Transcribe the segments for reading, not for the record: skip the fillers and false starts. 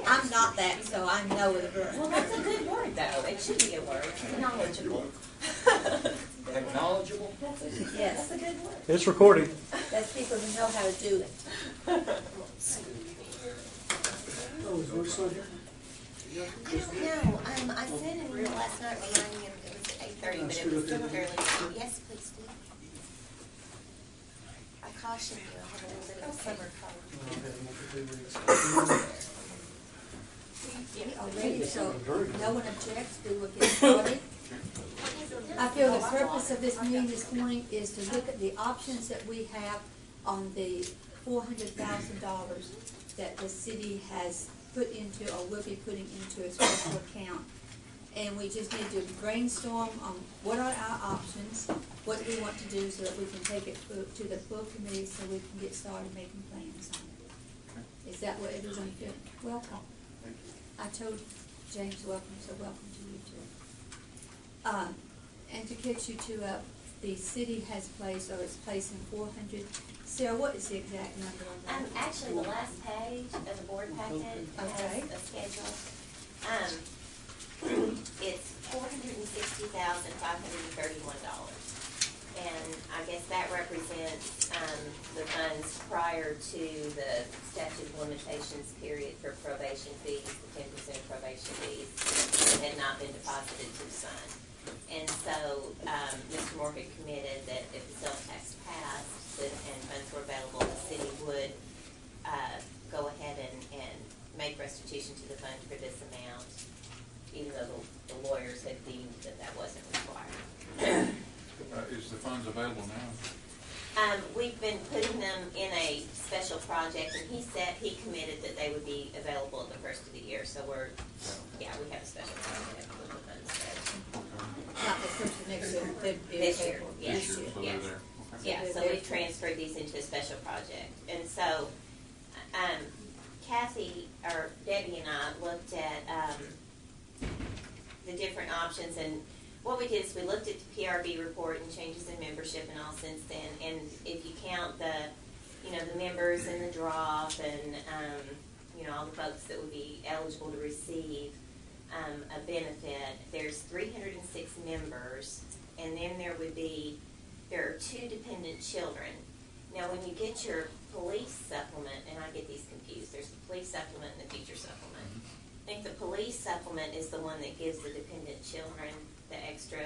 I'm not that, so I know the word. Well, that's a good word, though. It should be a word. Knowledgeable. Knowledgeable? Yes, That's a good word. It's recording. that's people who know how to do it. Oh, is yours still here? I don't know. I sent an email last night reminding him it was at 8:30, but it was still fairly late. Yes, please do. I caution you, I have a little bit of summer cold. We are ready, so no one objects, we will get started. I feel the purpose of this meeting this morning is to look at the options that we have on the $400,000 that the city has put into or will be putting into a special account. And we just need to brainstorm on what are our options, what we want to do so that we can take it to the full committee so we can get started making plans on it. Is that what everyone feels? Welcome. I told James welcome, so welcome to you too. And to catch you two up, the city has placed, or is placing 400. Sarah, what is the exact number on that? Actually, the last page of the board packet Okay. has a schedule. It's $460,531. And I guess that represents the funds prior to the statute of limitations period for probation fees, the 10% probation fees that had not been deposited to the fund. And so Mr. Moore had committed that if the sales tax passed and funds were available, the city would go ahead and make restitution to the fund for this amount, even though the lawyers had deemed that that wasn't required. Is the funds available now? We've been putting them in a special project, and he committed that they would be available at the first of the year. So we have a special project with the funds there. Not the first of next year, This year, yes. This year, so they're Yes. there. Okay. Yeah, so we've transferred these into a special project. And so Kathy, or Debbie and I looked at the different options, and what we did is we looked at the PRB report and changes in membership and all since then, and if you count the members and the drop and, all the folks that would be eligible to receive a benefit, there's 306 members, and then there are 2 dependent children. Now, when you get your police supplement, and I get these confused, there's the police supplement and the teacher supplement. I think the police supplement is the one that gives the dependent children the extra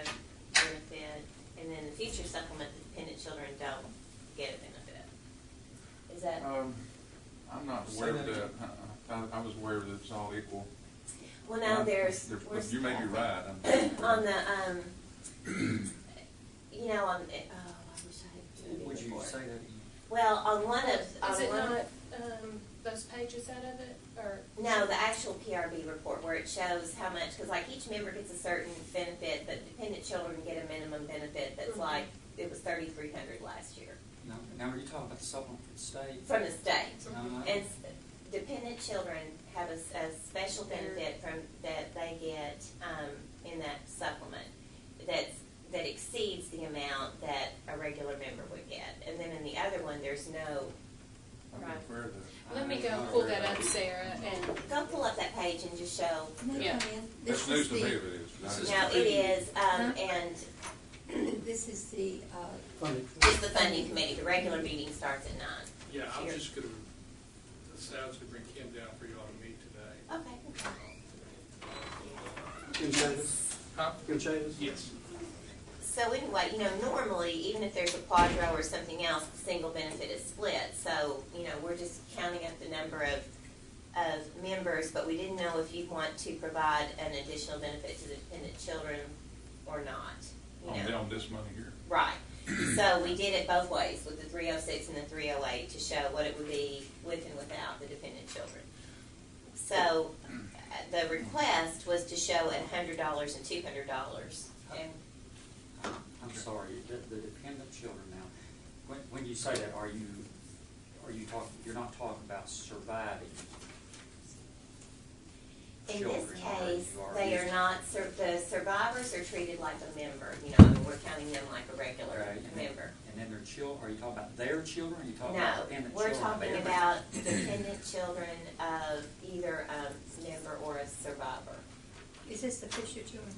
benefit, and then the future supplement, the dependent children don't get a benefit. Is that? I'm not aware of that. I was aware that it's all equal. Well, now You may be right. on the, I wish I had. Would you say that? Well, on one of, Is it not those pages out of it, or? No, the actual PRB report where it shows how much, because like each member gets a certain benefit, but dependent children get a minimum benefit that's like, it was $3,300 last year. No. Now, are you talking about the supplement from the state? From the state. No. And dependent children have a special benefit that they get in that supplement that exceeds the amount that a regular member would get. And then in the other one, there's no. I'm not aware of that. Let me go pull that up, Sarah, and Go pull up that page and just show. Yeah. That's news to me if it is. No, it is, and This is the, it's the funding committee. The regular meeting starts at 9. Yeah, I'm Here. just going to, I was going to bring Kim down for you all to meet today. Okay. Can Chavis? Huh? Can Chavis? Yes. So anyway, normally, even if there's a quadro or something else, the single benefit is split. So, we're just counting up the number of members, but we didn't know if you'd want to provide an additional benefit to the dependent children or not. On this money here. Right. So we did it both ways with the 306 and the 308 to show what it would be with and without the dependent children. So the request was to show at $100 and $200. And I'm sorry, the dependent children now, when you say that, are you talking, you're not talking about surviving in children? this case, or they just- are not, the survivors are treated like a member. We're counting them like a regular Right. member. And then their children, are you talking about their children, or are you talking No, about dependent we're children? talking everybody? about dependent children of either survivor. Is this the Fisher children?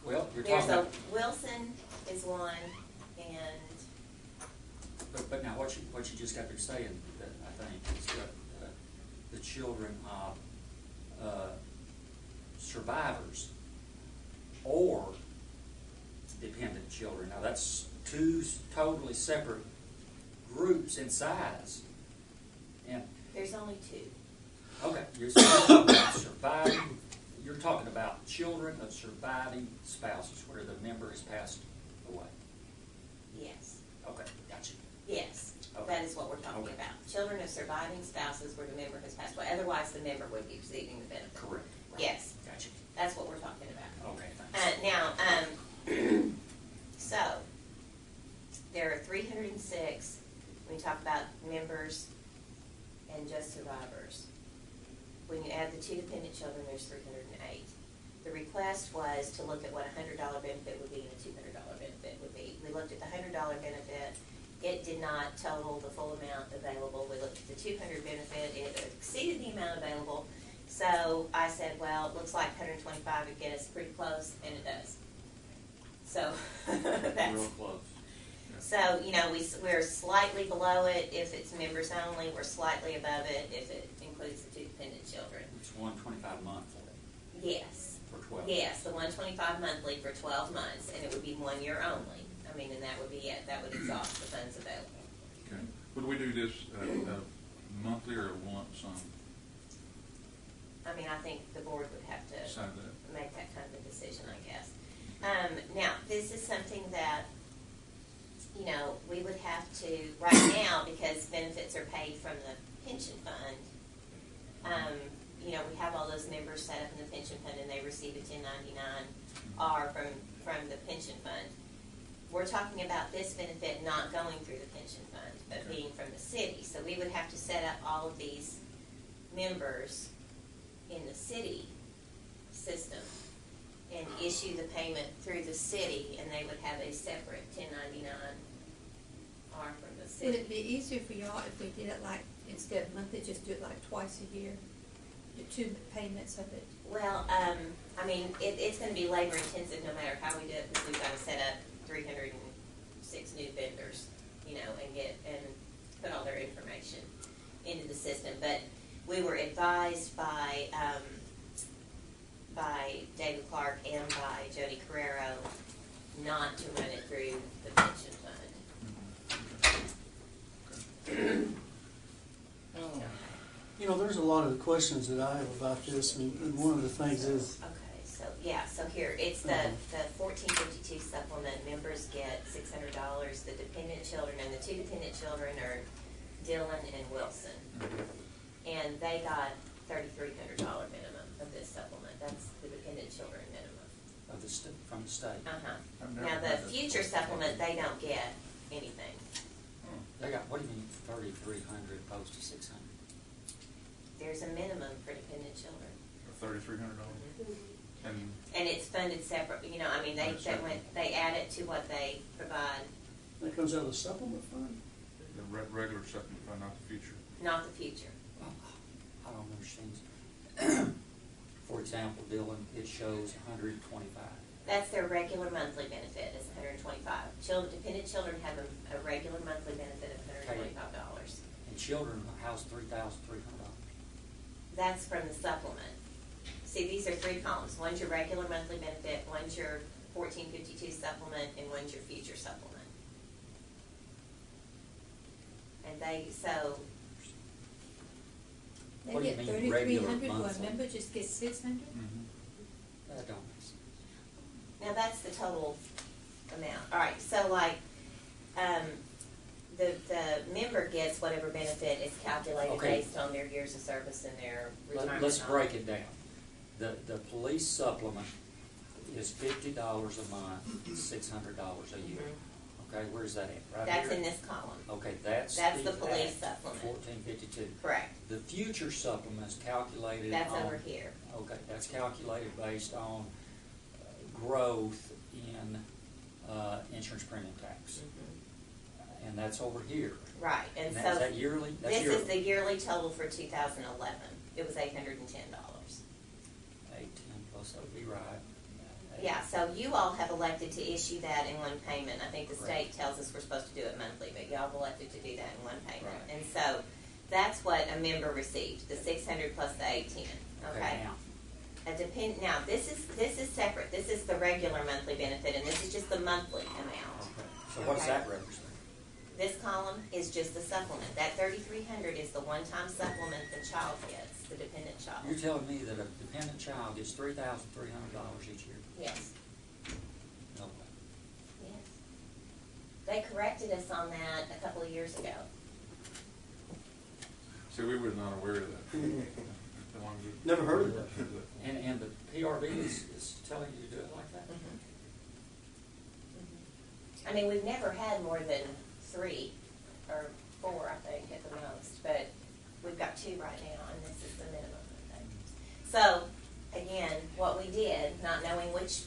Well, you're There's talking a, about, Wilson is one, and but now what you just got through saying, that I think, is that the children of survivors or dependent children. Now, that's two totally separate groups in size. And, there's only two. okay, you're talking about surviving, you're talking about children of surviving spouses where the member has passed away. Yes, Okay, gotcha. yes, Okay. that is what we're talking Okay. about. Children of surviving spouses where the member has passed away, otherwise the member would be receiving the benefit. Correct. Yes, Gotcha. that's what we're talking about. Okay, thanks. Now, so, there are 306, when you talk about members and just survivors. When you add the two dependent children, there's 308. The request was to look at what a $100 benefit would be and a $200 benefit would be. We looked at the $100 benefit. It did not total the full amount available. We looked at the 200 benefit. It exceeded the amount available. So I said, well, it looks like 125 would get us pretty close, and it does. So that's Real close. so, you know, we're slightly below it if it's members only. We're slightly above it if it includes the two dependent children. It's $125 monthly Yes. for 12. Yes, the 125 monthly for 12 months, and it would be 1 year only. I mean, and that would be it. That would exhaust the funds available. Okay. Would we do this monthly or a lump sum? I mean, I think the board would have to Decide that. make that kind of a decision, I guess. Now, this is something that, you know, we would have to, right now, because benefits are paid from the pension fund, you know, we have all those members set up in the pension fund and they receive a 1099-R from the pension fund. We're talking about this benefit not going through the pension fund, but being from the city. So we would have to set up all of these members in the city system and issue the payment through the city, and they would have a separate 1099-R from the city. Would it be easier for y'all if we did it like, instead of monthly, just do it like twice a year? The two payments of it? Well, I mean, it's gonna be labor intensive no matter how we do it, because we've gotta set up 306 new vendors, you know, and put all their information into the system. But we were advised by David Clark and by Jody Carrero not to run it through the pension fund. You know, there's a lot of questions that I have about this, and one of the things is, Okay, so, yeah, so here, it's the 1452 supplement, members get $600, the dependent children, and the two dependent children are Dylan and Wilson. And they got $3,300 minimum of this supplement, that's the dependent children minimum. Of from the state. Uh-huh. I've never Now, the heard that future before. supplement, they don't get anything. They got, what do you mean 3,300 opposed to 600? There's a minimum for dependent children. $3,300. And And it's funded separate, you know, I mean, they add it to what they provide, that comes out of the supplement fund? the regular supplement fund, not the future. not the future. I don't understand. For example, Dylan, it shows 125. That's their regular monthly benefit, is $125. Dependent children have a regular monthly benefit of $125. And children house $3,300. That's from the supplement. See, these are three columns. One's your regular monthly benefit, one's your 1452 supplement, and one's your future supplement. And They What do you get mean regular 3,300, while a monthly? member just gets 600? That don't make sense. Now that's the total amount. All right, so like, the member gets whatever benefit is calculated Okay. based on their years of service and their retirement. Let's break it down. The police supplement is $50 a month, $600 a year. Okay, where's that at? Right That's here? in this column. Okay, that's the police supplement. 1452. Correct. The future supplement is calculated That's on- over here. Okay, that's calculated based on growth in insurance premium tax. And that's over here. Right, and And so. that's that yearly? That's This yearly. is the yearly total for 2011. It was $810. so it'd be right. Yeah, so you all have elected to issue that in one payment. I think the state Correct. tells us we're supposed to do it monthly, but y'all have elected to do that in one payment. Right. And so that's what a member received, the 600 plus the 810, okay? Now, Now, this is separate. This is the regular monthly benefit, and this is just the monthly amount. okay, so what's Okay. that represent? This column is just the supplement. That 3,300 is the one-time supplement the child gets, the dependent child. You're telling me that a dependent child gets $3,300 each year? Yes, No way. yes. They corrected us on that a couple of years ago. See, we were not aware of that. How long ago? Never heard of that. And the PRB is telling you to do it like that? I mean, we've never had more than 3 or 4, I think, at the most, but we've got 2 right now, and this is the minimum, I think. So, again, what we did, not knowing which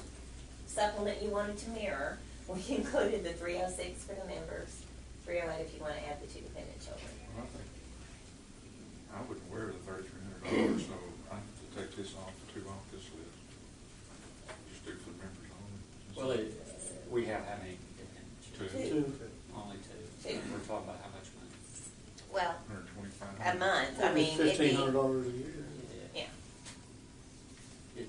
supplement you wanted to mirror, we included the 306 for the members, 308 if you want to add the 2 dependent children. Well, I wasn't aware of the $3,300, so I have to take this off this list. Just do for the members only. Well, we have how many dependent children? 2. Only 2. Two. We're talking about how much money? Well, 125. a month, I mean, it'd be, $1,500 a year. yeah. It,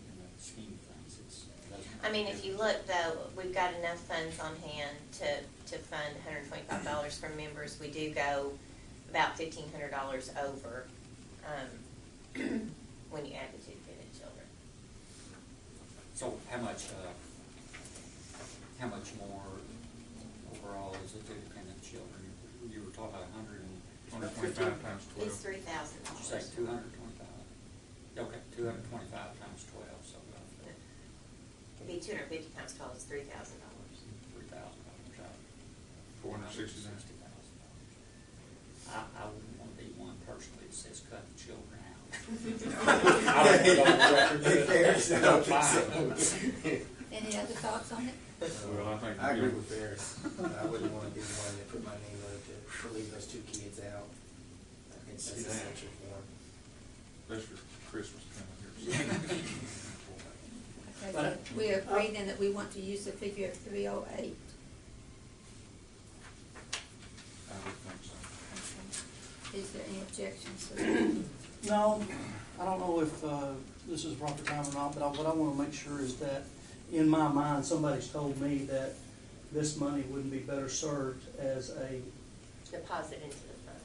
in the scheme of things, it doesn't. I mean, if you look though, we've got enough funds on hand to fund $125 from members. We do go about $1,500 over, when you add the 2 dependent children. So how much more overall is it to dependent children? You were talking about 125 times 12. It's $3,000. Did you say 225? Okay, 225 times 12, so It'd be 250 times 12 is $3,000. $3,000 out. 460 now. I wouldn't want to be one personally that says cut the children out. I would go on record that I'm fine. Any other thoughts on it? Well, I think. I agree with Ferris. I wouldn't want to be the one that put my name up to leave those 2 kids out. I think that's essential for them. That's for Christmas coming here. Okay, so we agree then that we want to use the figure of 308. I would think so. Okay. Is there any objections to that? No, I don't know if this is the proper time or not, but what I want to make sure is that, in my mind, somebody's told me that this money wouldn't be better served as a, Deposit into the fund.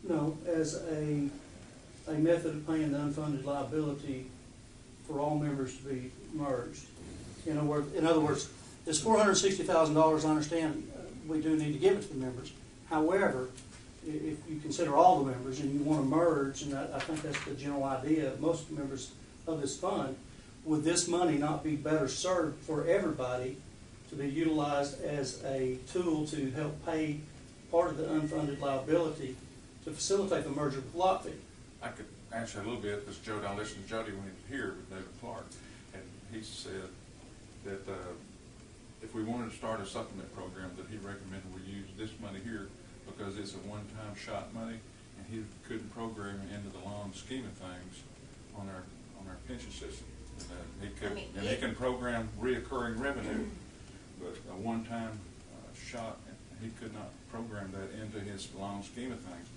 no, as a method of paying the unfunded liability for all members to be merged. In other words, this $460,000, I understand, we do need to give it to the members. However, if you consider all the members and you want to merge, and I think that's the general idea of most members of this fund, would this money not be better served for everybody to be utilized as a tool to help pay part of the unfunded liability to facilitate the merger with Lockheed? I could answer a little bit, because I listened to Jody when he was here with David Clark, and he said that if we wanted to start a supplement program, that he recommended we use this money here because it's a one-time shot money, and he couldn't program it into the long scheme of things on our pension system. He can program reoccurring revenue, but a one-time shot, he could not program that into his long scheme of things.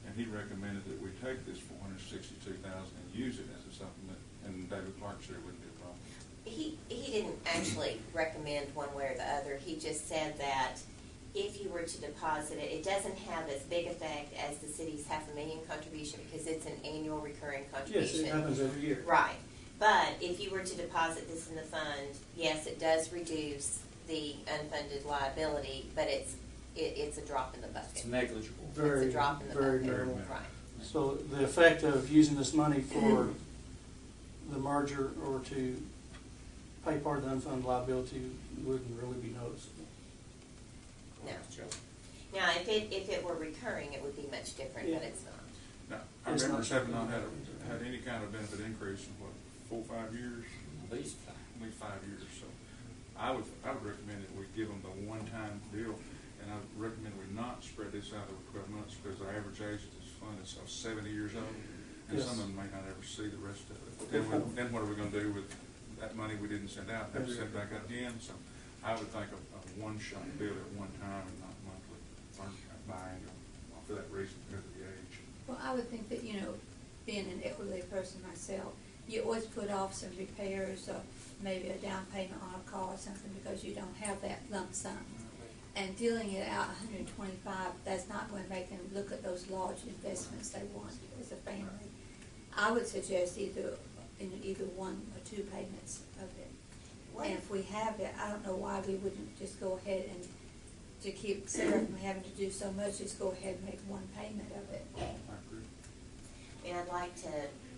And he recommended that we take this $462,000 and use it as a supplement, and David Clark said it wouldn't be a problem. He didn't actually recommend one way or the other. He just said that if you were to deposit it, it doesn't have as big effect as the city's $500,000 contribution because it's an annual recurring contribution. Yes, it happens every year. Right. But if you were to deposit this in the fund, yes, it does reduce the unfunded liability, but it's a drop in the bucket. It's negligible. Very, It's a drop in the very bucket. minimal. Right. So the effect of using this money for the merger or to pay part of the unfunded liability wouldn't really be noticeable. No. Joe. Now, if it were recurring, it would be much different, but Yeah. it's not. Now, our It's members not- have not had any kind of benefit increase in, 4 or 5 years? At least At least 5 years, so I would recommend that we give them the one-time deal, and I would recommend we not spread this out over 12 months, because our average age of this fund is 70 years old, and Yes. some of them may not ever see the rest of it. Then what are we gonna do with that money we didn't send out? Have to send it back out again? So I would think of a one-shot bill at one time and not monthly, or biannual, for that reason, because of the age. Well, I would think that, being an elderly person myself, you always put off some repairs or maybe a down payment on a car or something because you don't have that lump sum. And dealing it out 125, that's not going to make them look at those large investments they want as a family. I would suggest either one or two payments of it. And if we have it, I don't know why we wouldn't just go ahead and, to keep Sarah from having to do so much, just go ahead and make one payment of it. I agree. I mean, I'd like to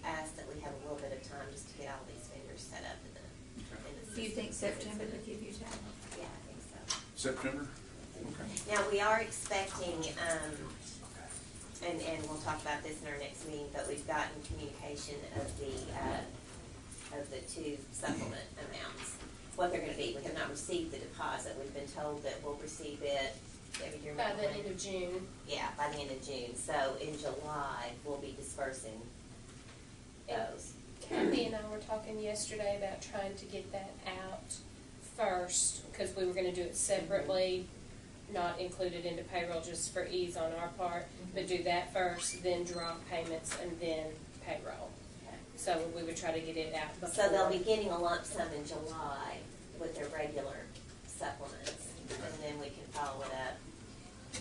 ask that we have a little bit of time just to get all these vendors set up in the Do you think September would give you time? Yeah, I think so. September? Okay. Now, we are expecting, and we'll talk about this in our next meeting, but we've gotten communication of the two supplement amounts, what they're gonna be. We have not received the deposit. We've been told that we'll receive it, Debbie, do you By remember the when? end of June. Yeah, by the end of June. So in July, we'll be dispersing those. Kathy and I were talking yesterday about trying to get that out first, because we were gonna do it separately, not included into payroll just for ease on our part, but do that first, then drop payments, and then payroll. So we would try to get it out before. So they'll be getting a lump sum in July with their regular supplements, and then we can follow it up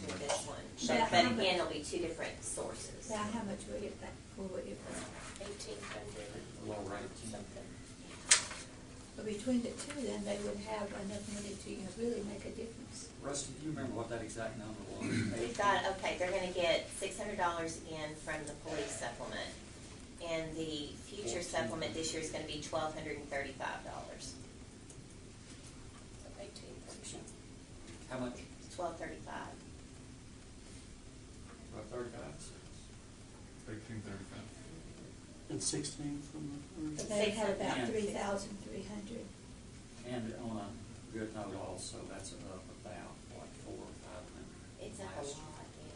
with this one. But But how again, much- it'll be two different sources. Now, how much will you think, will you think? 1,800 Low rate. something. But between the two, then, they would have enough money to, really make a difference. Rusty, do you remember what that exact number was? We've got, okay, they're gonna get $600 again from the police supplement. And the future supplement this year is gonna be $1,235. 1,800. How much? $1,235. About 35? 1835. And 16 from the. But they have about Yeah. 3,300. And on a good note also, that's up about, what, 400 or 500? It's up a last lot, year.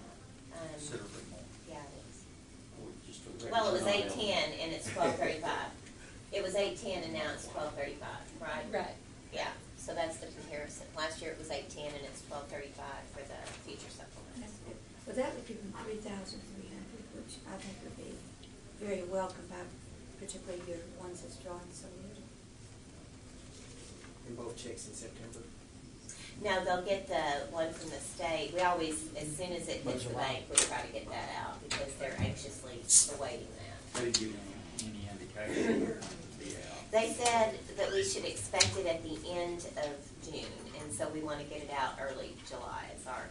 yeah. Considerably more. Yeah, it is. Or just a regular Well, it was amount. 810 and it's 1235. It was 810 and now it's 1235, right? Right. Yeah, so that's the comparison. Last year it was 810 and it's 1235 for the future supplement. That's good. Well, that would give them 3,300, which I think would be very welcome by particularly your ones that's drawing so little. And both checks in September. No, they'll get the one from the state. We always, as soon as it hits the bank, we try to get that out because they're anxiously awaiting that. They didn't give any indication it would be out. They said that we should expect it at the end of June, and so we want to get it out early July. It's our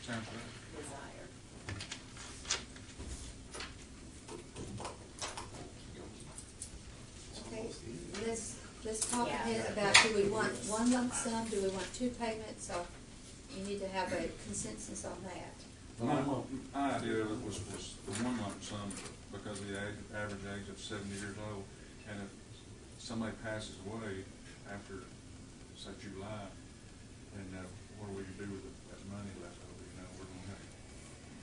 Sounds good. desire. Okay, let's talk Yeah. ahead about, do we want one lump sum, do we want two payments, or you need to have a consensus on that? My idea of it was the one lump sum because of the average age of 70 years old. And if somebody passes away after, say, July, then what do we do with that money left over? We're going to have,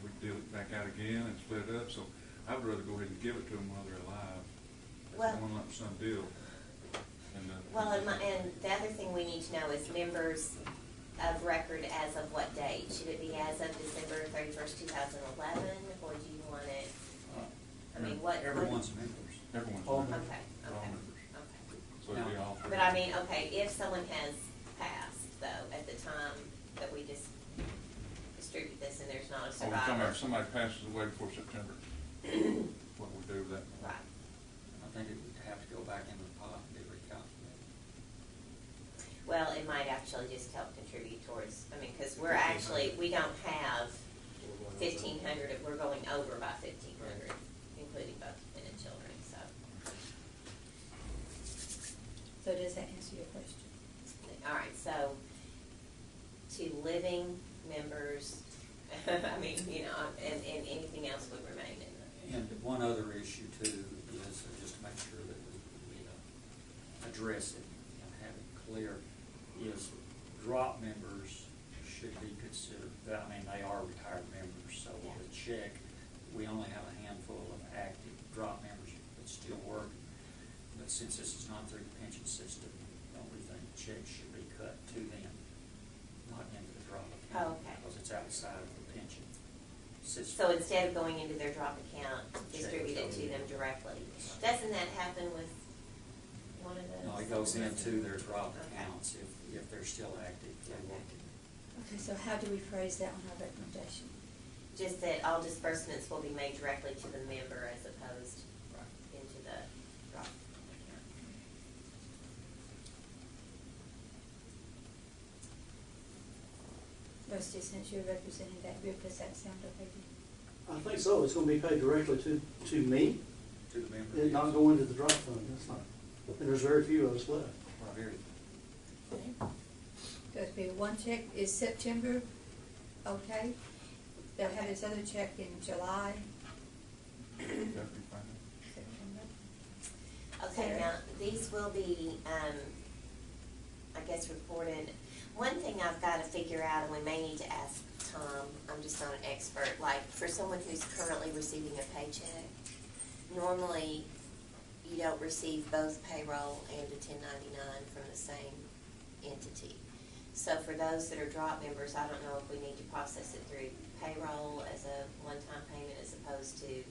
we deal it back out again and split it up. So I would rather go ahead and give it to them while they're alive. It's Well- a one lump sum deal. Well, and the other thing we need to know is members of record as of what date? Should it be as of December 31st, 2011, or do you want it, I mean, what? Everyone's members. Everyone's All members. Okay, All okay, members. okay. So it'd be all three. But I mean, okay, if someone has passed, though, at the time that we just distribute this and there's not a Oh, we're talking survivor. about if somebody passes away before September, what we do with that? Right. I think it would have to go back into the pot and be recalculated. Well, it might actually just help contribute towards, I mean, because we're actually, we don't have 1,500, we're going over by 1,500, including both men and children, so. So does that answer your question? All right, so to living members, I mean, and anything else would remain in the. And one other issue too is just to make sure that we address it and have it clear, is drop members should be considered, I mean, they are retired members, so Yeah. the check, we only have a handful of active since this is not through the pension system, the only thing, checks should be cut to them, not into the drop account. Oh, okay. Because it's outside of the pension system. So instead of going into their drop account, distribute it to Check. them directly. Doesn't that happen with one of those? No, it goes into their drop Okay. accounts if they're still active, they're Okay. working. Okay, so how do we phrase that on our recommendation? Just that all disbursements will be made directly to the member as opposed Right. into the drop account. Rusty, since you're representing that group, does that sound okay to you? I think so, it's gonna be paid directly to me, To the member. and not yes. go into the drop fund, that's not, and there's very few of us left. Right, very. Okay. There's be one check, is September okay? They'll have this other check in July, That'd be fine. September. Okay, Sarah? now, these will be, I guess, reported. One thing I've got to figure out, and we may need to ask Tom, I'm just not an expert, like, for someone who's currently receiving a paycheck, normally you don't receive both payroll and a 1099 from the same entity. So for those that are drop members, I don't know if we need to process it through payroll as a one-time payment as opposed to,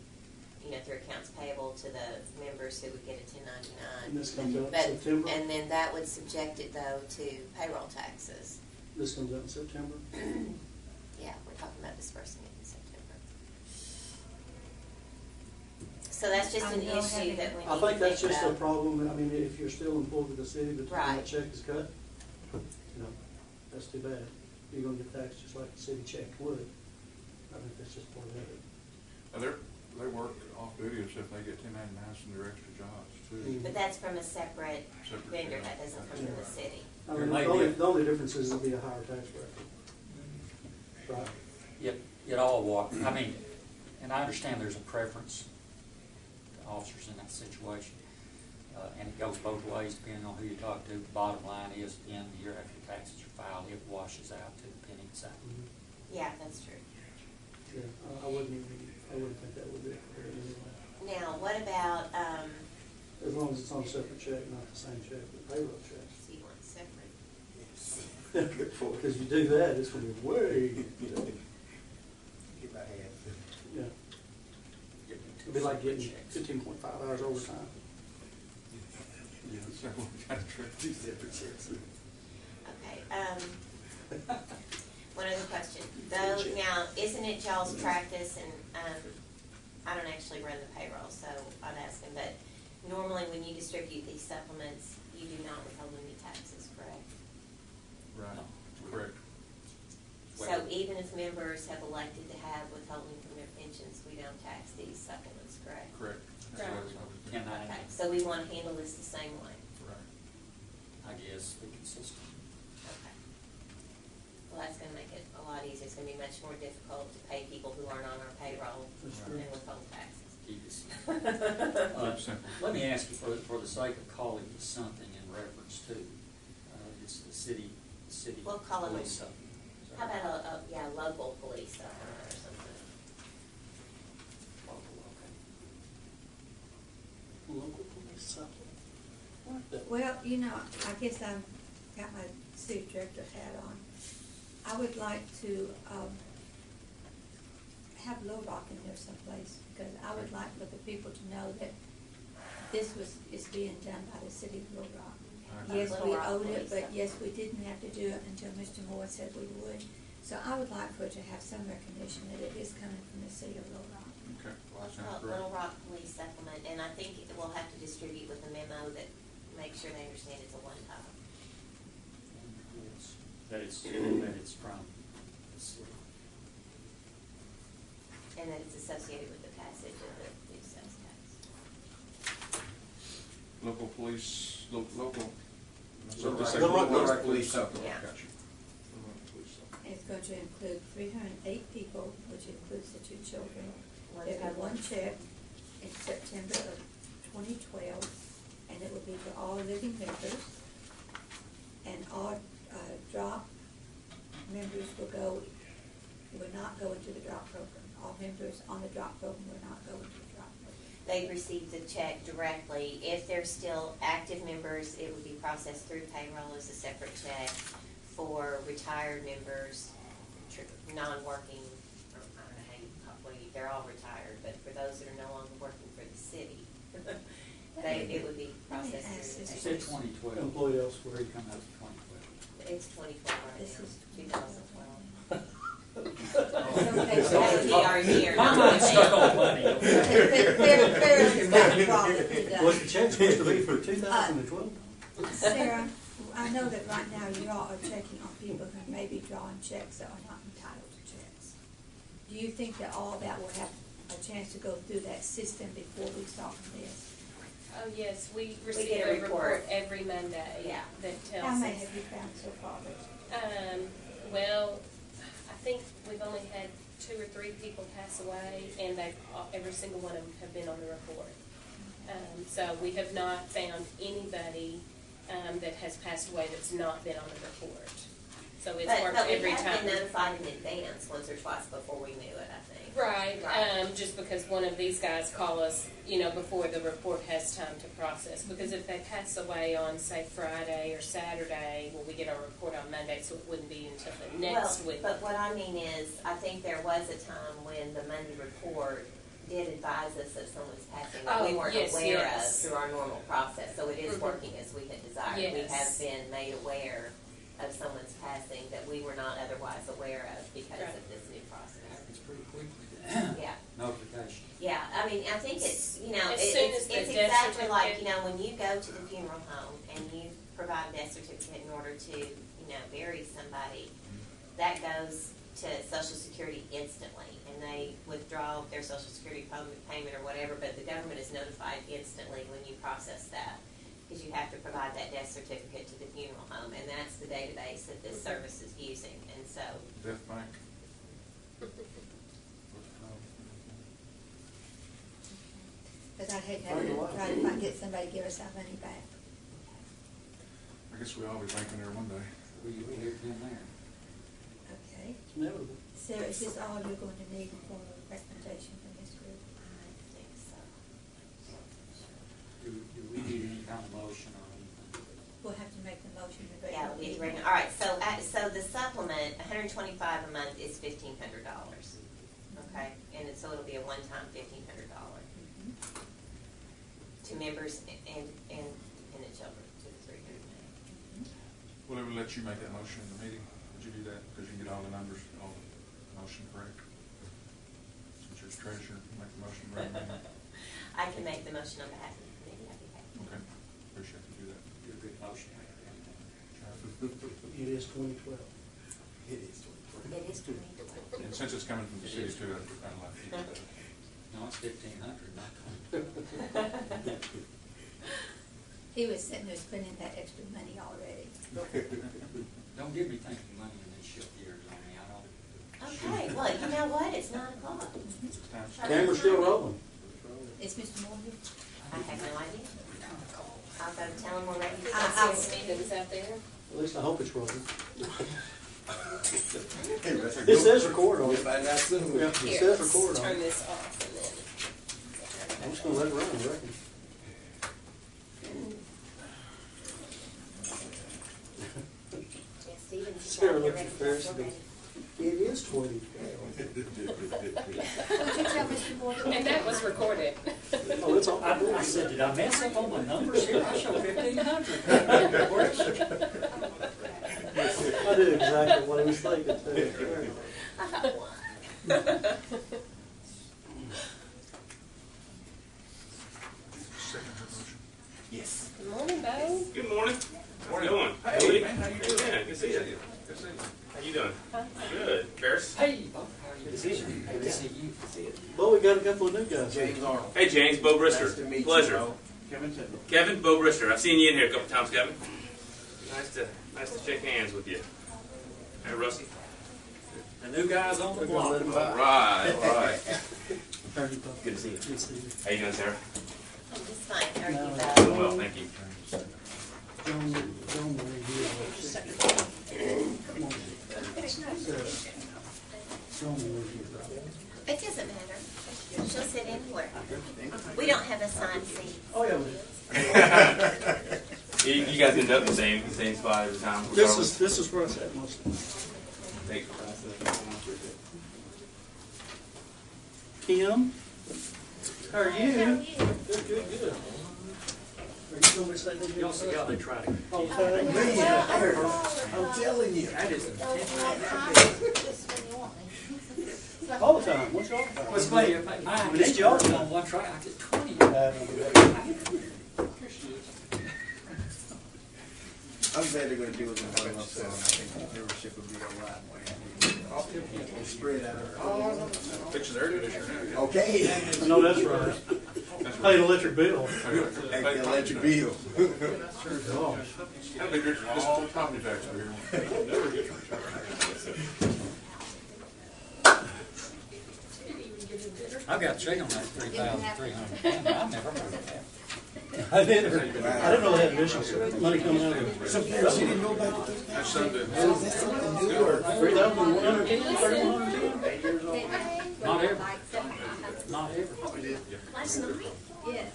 through accounts payable to the members who would get a 1099. And this comes out in But, September? and then that would subject it though to payroll taxes. This comes out in September? Yeah, we're talking about dispersing it in September. So that's just an I'm not issue that we need to think I about. think that's just a problem, I mean, if you're still employed with the city, but Right. that check is cut, that's too bad. You're gonna get taxed just like the city check would. I think that's just part of it. And they work off duty as if they get 1099s from their extra jobs too. But that's from a separate Separate, vendor, yeah. that doesn't come from the city. I There mean, may the be- only difference is it'll be a higher tax bracket. Right. It all walk, I mean, and I understand there's a preference to officers in that situation. And it goes both ways depending on who you talk to. The bottom line is, at the end of the year after taxes are filed, it washes out to the penny cent. Yeah, that's true. Yeah, I wouldn't think that would be fair anyway. Now, what about, As long as it's on a separate check, not the same check, the payroll check. so you want separate? Because you do that, it's gonna be way, Get my head. yeah. Give me two It'd be like getting checks. 15.5 hours overtime. Yeah, so we gotta try to do separate checks. Okay, one other question. Though, now, isn't it y'all's practice, and, I don't actually run the payroll, so I'd ask him, but normally when you distribute these supplements, you do not withhold any taxes, correct? Right, No. correct. So even if members have elected to have withholding from their pensions, we don't tax these supplements, correct? Correct. That's Right. what I was hoping. 1099. Okay, so we want to handle this the same way. Right. I guess, be consistent. Okay. Well, that's gonna make it a lot easier. It's gonna be much more difficult to pay people who aren't on our payroll That's and true. withhold taxes. Keep it simple. Keep it simple. Let me ask you, for the sake of calling this something in reference to, it's the city We'll call it- police supplement. How about a local police supplement or something? Local, okay. Local police supplement. Like that. Well, I guess I've got my city director hat on. I would like to, have Low Rock in there someplace, because I would like for the people to know that this is being done by the city of Little Rock. Right. Yes, Little we Rock owed it, Police but Supplement. yes, we didn't have to do it until Mr. Moore said we would. So I would like for it to have some recognition that it is coming from the city of Little Rock. Okay, well, that Well, sounds Little great. Rock Police Supplement, and I think we'll have to distribute with a memo that makes sure they understand it's a one-time. Yes, that it's from the city. And that it's associated with the passage of the new sales tax. Local police, local. Little Just say Rock Little Police Police Supplement. Yeah. Got you. Little Rock Police Supplement. And it's going to include 308 people, which includes the 2 children. One There'll be one supplement. check in September of 2012, and it will be for all living members. And all drop members will not go into the drop program. All members on the drop program will not go into the drop program. they'd receive the check directly. If they're still active members, it would be processed through payroll as a separate check. For retired members, non-working, or I don't know how you call it, they're all retired, but for those that are no longer working for the city, it would be processed through the You payroll. said 2012. Employed elsewhere. Where you come out of 2012? It's 2012 right This now, is 2012. Okay, So that would be our year. My mind's stuck on money. Farrah's got a problem today. Was the check supposed to be for 2012? Sarah, I know that right now you all are checking on people who may be drawing checks that are not entitled to checks. Do you think that all that will have a chance to go through that system before we start this? Oh, yes, we get receive a a report every Monday. Yeah. That tells How us. many have you found so far? Well, I think we've only had 2 or 3 people pass away, and every single one of them have been on the report. So we have not found anybody that has passed away that's not been on the report. So it's worked every But we time. have been notified in advance once or twice before we knew it, I think. Right, just because one of these guys call us, before the report has time to process. Because if they pass away on, say, Friday or Saturday, well, we get our report on Monday, so it wouldn't be until the next week. But what I mean is, I think there was a time when the Monday report did advise us that someone's passing that we weren't aware of through our normal process. So it is working as we had desired. Yes. We have been made aware of someone's passing that we were not otherwise aware of because of this new process. It's pretty quickly. Yeah. Notification. Yeah, I mean, I think it's, As soon as the it's death exactly like, certificate- when you go to the funeral home and you provide a death certificate in order to, bury somebody, that goes to Social Security instantly, and they withdraw their Social Security payment or whatever, but the government is notified instantly when you process that, because you have to provide that death certificate to the funeral home, and that's the database that this service is using, and so, Death Bank. Because I'd hate to have to try to get somebody to give us our money back. I guess we all be banking there one day. We have been there. Okay. It's inevitable. Sarah, is this all you're going to need for a recommendation from this group? I think so. Do we need any kind of motion or anything? We'll have to make the motion. Yeah, we get the all right, so the supplement, $125 a month is $1,500, okay? And so it'll be a one-time $1,500 to members and the children, to the 300. Will ever let you make that motion in the meeting? Would you do that? Because you can get all the numbers, all the motion correct. Since you're treasurer, make the motion right now. I can make the motion on behalf of the committee, I'd be happy. Okay, appreciate you do that. You're a good motion maker. It is 2012. It is 2020. It is 2012. And since it's coming from the city too, I'd like to keep that. No, it's 1,500, not 20. He was sitting there spending that extra money already. Don't give me thinking money in these ship years on me, I don't. Okay, well, you know what, it's 9 o'clock. It's time. Camera's still rolling. Is Mr. Moore here? I have no idea. I'll go tell him we're ready to I go. see Stevens out there. At least I hope it's rolling. Hey, Russ, It says record on we'll it. find out soon. Yeah, it Here, says let's record on turn it. this off and then. I'm just gonna let it run, I reckon. Yeah, Stevens, you Sarah gotta get looks ready. embarrassed. We're ready. It is 20. Would you tell Mr. Moore? And that was recorded. Oh, it's on. I said, did I mess up on my numbers here? I show 1,500. Where's it? I did exactly what I was thinking too. I got one. Second that motion. Yes. Good morning, Bo. Good morning. How you doing? Hey, man, how you doing? Yeah, good to see you. Good to see you. How you doing? Good. Ferris? Hey, Bob, how are you? Good to see you. Good to see you. Well, we got a couple of new guys. James Arnold. Hey, James. Bo Brister. Nice to meet you, Pleasure. Bo. Kevin, Bo Brister. I've seen you in here a couple times, Kevin. Nice to shake hands with you. Hey, Rusty. The new guys on the We're gonna let block. them All by. right, all right. Good to see you. Good to see you. How you doing, Sarah? I'm just fine. How are you, No. Doing Bo? well, thank you. John Marie here. Come on. John Marie here. It doesn't matter. She'll sit anywhere. We don't have assigned seats. Oh, yeah, we do. You guys end up in the same spot every time. This is where I sat most of the time. Kim, how are you? Good. Are you going to stay there? Y'all see how they try to. Okay. I'm telling you. All the time. What's your all the time? What's funny, if I It's y'all. on one track, I get 20. I'm glad they're gonna do it in one lump sum. I think the membership will be a lot more happy. Spread out. Fixing the air conditioner now. Okay. I know that's right. Pay an electric bill. Pay the electric bill. Gosh. That'd be good. This whole property tax over here. Never gets returned. I've got to check on that 3,300. I never heard of that. I didn't know they had additional money coming out of it. That's something. Is that something new or? 3,110, 3,110? Not ever. Not ever. Yes.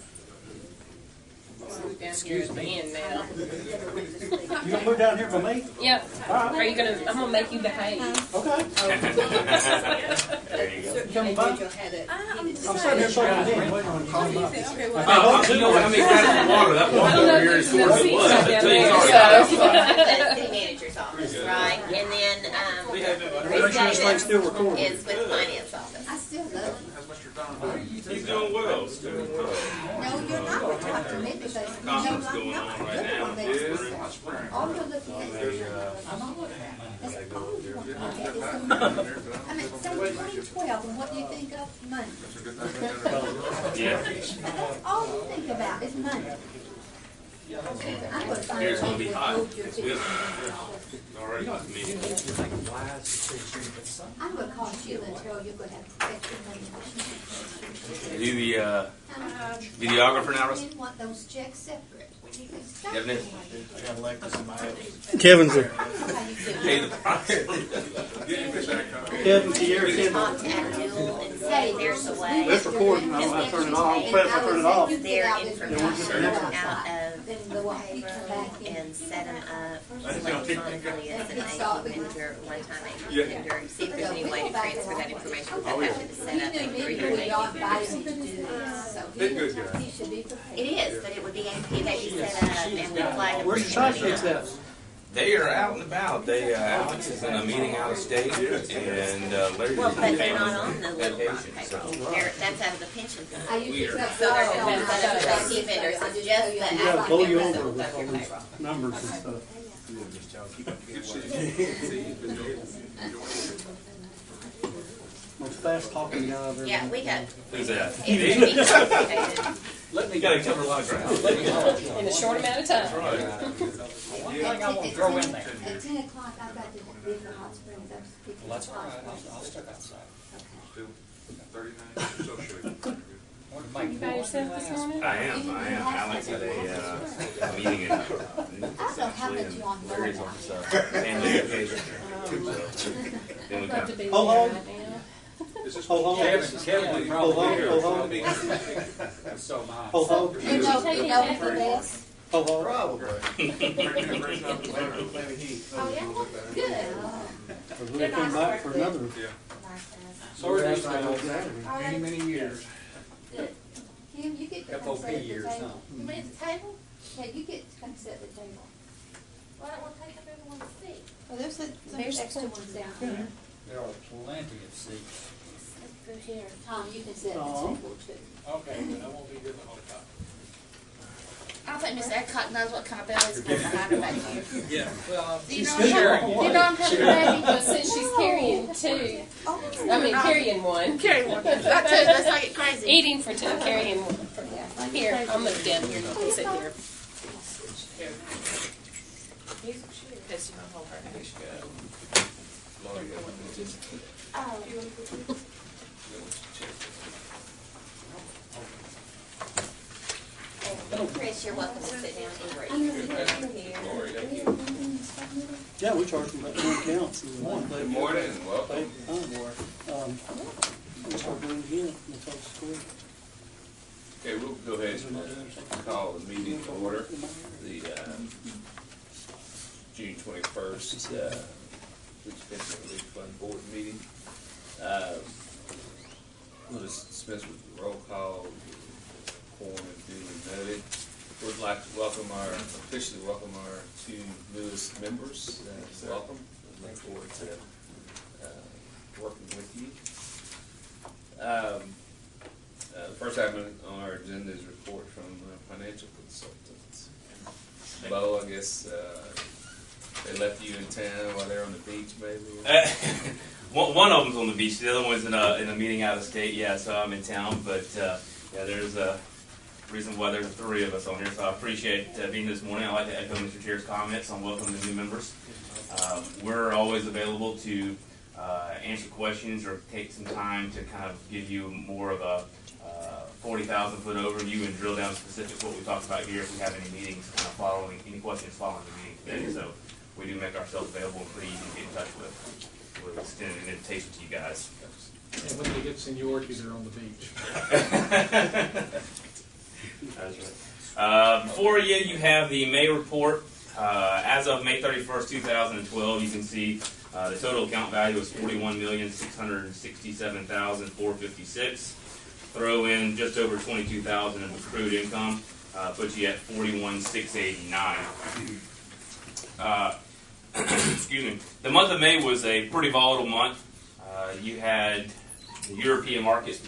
Excuse me. Now. You gonna move down here for me? Yep. Are you gonna? I'm gonna make you behave. Okay. There you go. Come by. I'm sitting here talking to him, waiting on him to come by. You know what? I mean, guys, the water. That walk over here is towards the was. That thing's already The city manager's office, right? And then, Make sure this thing's still recording. is with the finance office. I still love you. He's doing well. No, you're not going to talk to me because you know Conference I'm going not. on right You're the now. one that makes me sad. All you're looking at is, I'm not looking at. That's all you're looking at is the money. I mean, so 2012, and what do you think of? Money. Yeah. That's all you think about is money. I'm going to find Here's out gonna be who hot. moved your It's picture. Already got me. You think, why is the city, but some. I'm going to call Sheila and tell her you're going to have to take your money. Do the videographer now, Russ? You didn't want those checks separate. Stop Yep, Nick. doing Kevin's there. Pay the Kevin, Sierra, Kevin. Contact Jewel and say there's a way. It's recording. I don't have to turn it off. I'll turn it off. Their information out Then the one you come back in. and set them up electronically as an AP vendor, one-time AP vendor, see if there's any way to transfer that information without having to set up a You knew me 300 when y'all AP. invited me to do this, so Big good guy. he should be prepared. It is, but it would be AP that you set up and we apply to. Where's your time sheets at? They are out and about. They Alex is in a meeting out of state, and Larry. Well, but they're not on the little rock payroll. That's out of the pension fund. I usually tell So they're y'all, gonna set up as AP vendors, it's just the Yeah, outside blow you members over of with your all these payroll. numbers and stuff. Most fast talking guy I've ever. Yeah, we got, Who's that? it's complicated. Let me You gotta cover a lot of ground. Let me know. In a short amount of time. One thing I want to throw in there. At 10 o'clock, I'm about to be in the hot springs, I'm speaking. Well, that's all right. I'll step outside. Still 39, associated. Want to make You by one yourself this last- morning? I am. Alex had a meeting in I don't have actually, much and on Larry's board. on some family occasion. Then we I'd love kind to of. be Hold there on. right now. Is this Hold on. Kevin would Hold probably on, be here. hold on. So am I. Hold on. You know the best? Hold on. Probably. Oh, yeah? Good. We're gonna come back for another. Sorry, That's that's all my right. Many years. Kim, you get to come FOP sit at the years, table. huh? You mean at the table? Yeah, you get to come sit at the table. Well, I don't want to take up everyone's seat. Well, there's some There's extra plenty. ones down there. There are plenty of seats. Let's go here. Tom, you can sit at the Aw. table too. Okay, then I won't be here the whole time. I think Miss Adcock knows what kind of belly's going behind her back here. Yeah. Well, Do you know She's how, sharing. do you know how to baby? But since she's carrying two, carrying one. Carry one. Not two, let's not get crazy. Eating for two, carrying one. Here, I'll move down here. You can sit here. Because you don't hold her hand. Chris, you're welcome to sit down anywhere. Yeah, we charge them about 10 counts. Good morning, welcome. Okay, we'll go ahead and call the meeting to order. The June 21st, Food Pension Relief Fund Board meeting. We'll just dispense with the roll call, quorum and duly noted. Would like to officially welcome our two newest members. Welcome. I look forward to working with you. The first item on our agenda is a report from financial consultants. Bo, I guess they left you in town while they're on the beach, maybe? One of them's on the beach. The other one's in a meeting out of state. Yeah, so I'm in town. But yeah, there's a reason why there's three of us on here. So I appreciate being here this morning. I'd like to echo Mr. Chair's comments on welcoming the new members. We're always available to answer questions or take some time to kind of give you more of a 40,000-foot overview and drill down specific what we talked about here. If we have any meetings kind of any questions following the meeting today. So we do make ourselves available and pretty easy to get in touch with. We'll extend an invitation to you guys. And when they get seniority, they're on the beach. That's right. Before you have the May report. As of May 31st, 2012, you can see the total account value is $41,667,456. Throw in just over $22,000 in accrued income, puts you at $41,689. Excuse me. The month of May was a pretty volatile month. You had the European markets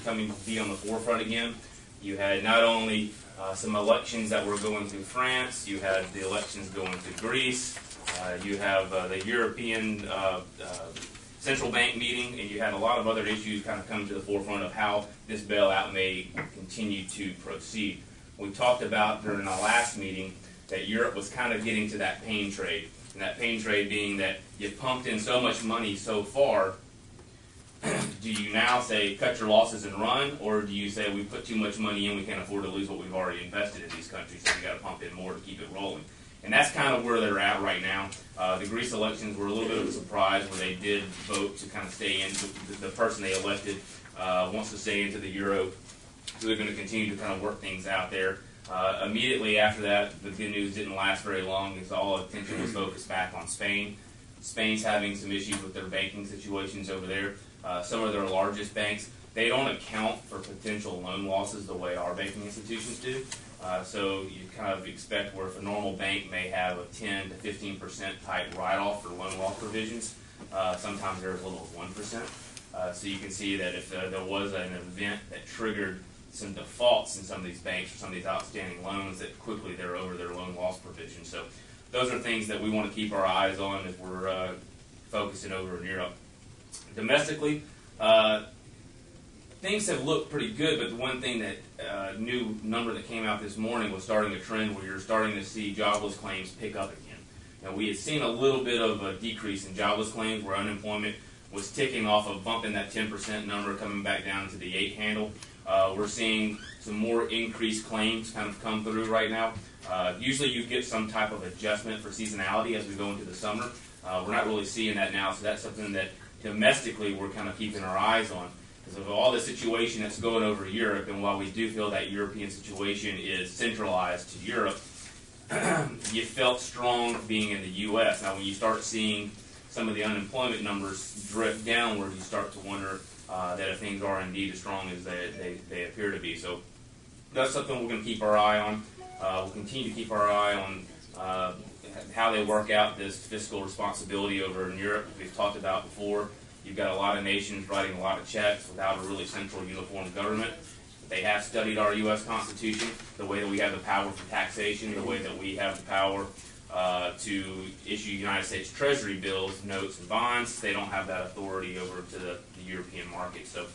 be on the forefront again. You had not only some elections that were going through France, you had the elections going through Greece, you have the European Central Bank meeting, and you had a lot of other issues kind of come to the forefront of how this bailout may continue to proceed. We talked about during our last meeting that Europe was kind of getting to that pain trade, and that pain trade being that you pumped in so much money so far. Do you now say cut your losses and run, or do you say we put too much money in, we can't afford to lose what we've already invested in these countries, so we got to pump in more to keep it rolling? And that's kind of where they're at right now. The Greece elections were a little bit of a surprise, where they did vote to kind of stay in. The person they elected wants to stay into the euro, so they're going to continue to kind of work things out there. Immediately after that, the good news didn't last very long, because all attention was focused back on Spain. Spain's having some issues with their banking situations over there. Some of their largest banks, they don't account for potential loan losses the way our banking institutions do. So you kind of expect where if a normal bank may have a 10 to 15% type write-off for loan loss provisions, sometimes they're as little as 1%. So you can see that if there was an event that triggered some defaults in some of these banks or some of these outstanding loans, that quickly they're over their loan loss provision. So those are things that we want to keep our eyes on as we're focusing over in Europe. Domestically, things have looked pretty good, but the one thing that new number that came out this morning was starting a trend where you're starting to see jobless claims pick up again. Now, we had seen a little bit of a decrease in jobless claims where unemployment was ticking off of bumping that 10% number, coming back down to the 8 handle. We're seeing some more increased claims kind of come through right now. Usually you get some type of adjustment for seasonality as we go into the summer. We're not really seeing that now, so that's something that domestically we're kind of keeping our eyes on. Because of all the situation that's going over Europe, and while we do feel that European situation is centralized to Europe, you felt strong being in the U.S. Now, when you start seeing some of the unemployment numbers drift downward, you start to wonder that if things are indeed as strong as they appear to be. So that's something we're going to keep our eye on. We'll continue to keep our eye on how they work out this fiscal responsibility over in Europe. We've talked about before. You've got a lot of nations writing a lot of checks without a really central uniform government. They have studied our U.S. Constitution, the way that we have the power for taxation, the way that we have the power to issue United States Treasury bills, notes, and bonds. They don't have that authority over to the European market. So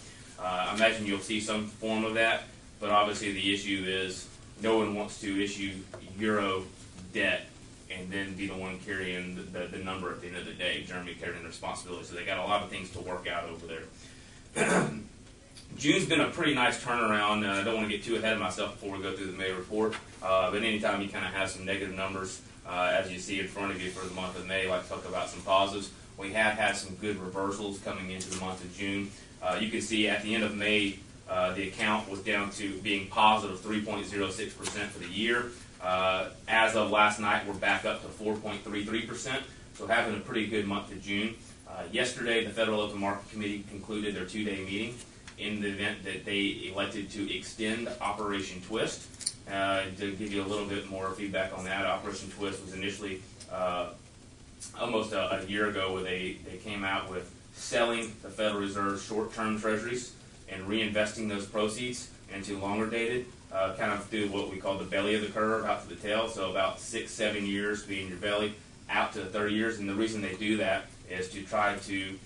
I imagine you'll see some form of that, but obviously the issue is no one wants to issue euro debt and then be the one carrying the number at the end of the day. Germany carrying the responsibility. So they got a lot of things to work out over there. June's been a pretty nice turnaround. I don't want to get too ahead of myself before we go through the May report. But anytime you kind of have some negative numbers, as you see in front of you for the month of May, I like to talk about some positives. We have had some good reversals coming into the month of June. You can see at the end of May, the account was down to being positive 3.06% for the year. As of last night, we're back up to 4.33%, so having a pretty good month of June. Yesterday, the Federal Open Market Committee concluded their 2-day meeting in the event that they elected to extend Operation Twist. To give you a little bit more feedback on that, Operation Twist was initially almost a year ago where they came out with selling the Federal Reserve's short-term treasuries and reinvesting those proceeds into longer dated, kind of through what we call the belly of the curve out to the tail, so about 6-7 years being your belly out to 30 years. And the reason they do that is to try to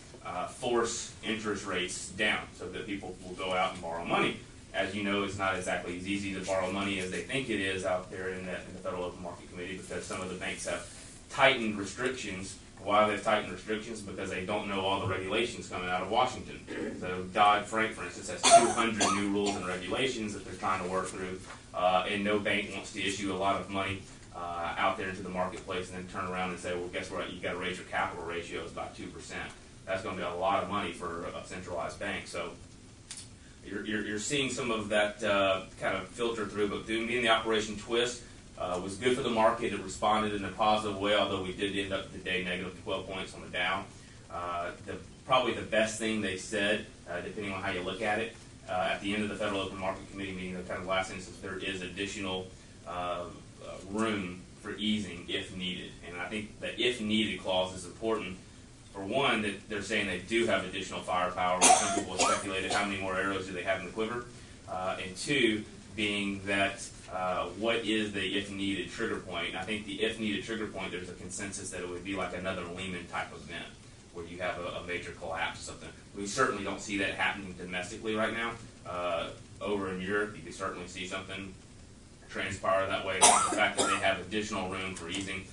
force interest rates down so that people will go out and borrow money. As you know, it's not exactly as easy to borrow money as they think it is out there in the Federal Open Market Committee, because some of the banks have tightened restrictions. Why they've tightened restrictions? Because they don't know all the regulations coming out of Washington. So Dodd-Frank, for instance, has 200 new rules and regulations that they're trying to work through, and no bank wants to issue a lot of money out there into the marketplace and then turn around and say, well, guess what, you got to raise your capital ratios by 2%. That's going to be a lot of money for a centralized bank. So you're seeing some of that kind of filter through, but being the Operation Twist was good for the market. It responded in a positive way, although we did end up the day negative 12 points on the Dow. Probably the best thing they said, depending on how you look at it, at the end of the Federal Open Market Committee meeting, the kind of last instance, there is additional room for easing if needed. And I think the if needed clause is important. For one, that they're saying they do have additional firepower. Some people have speculated how many more arrows do they have in the quiver. And two, being that what is the if needed trigger point? And I think the if needed trigger point, there's a consensus that it would be like another Lehman type event where you have a major collapse or something. We certainly don't see that happening domestically right now. Over in Europe, you can certainly see something transpire that way. The fact that they have additional room for easing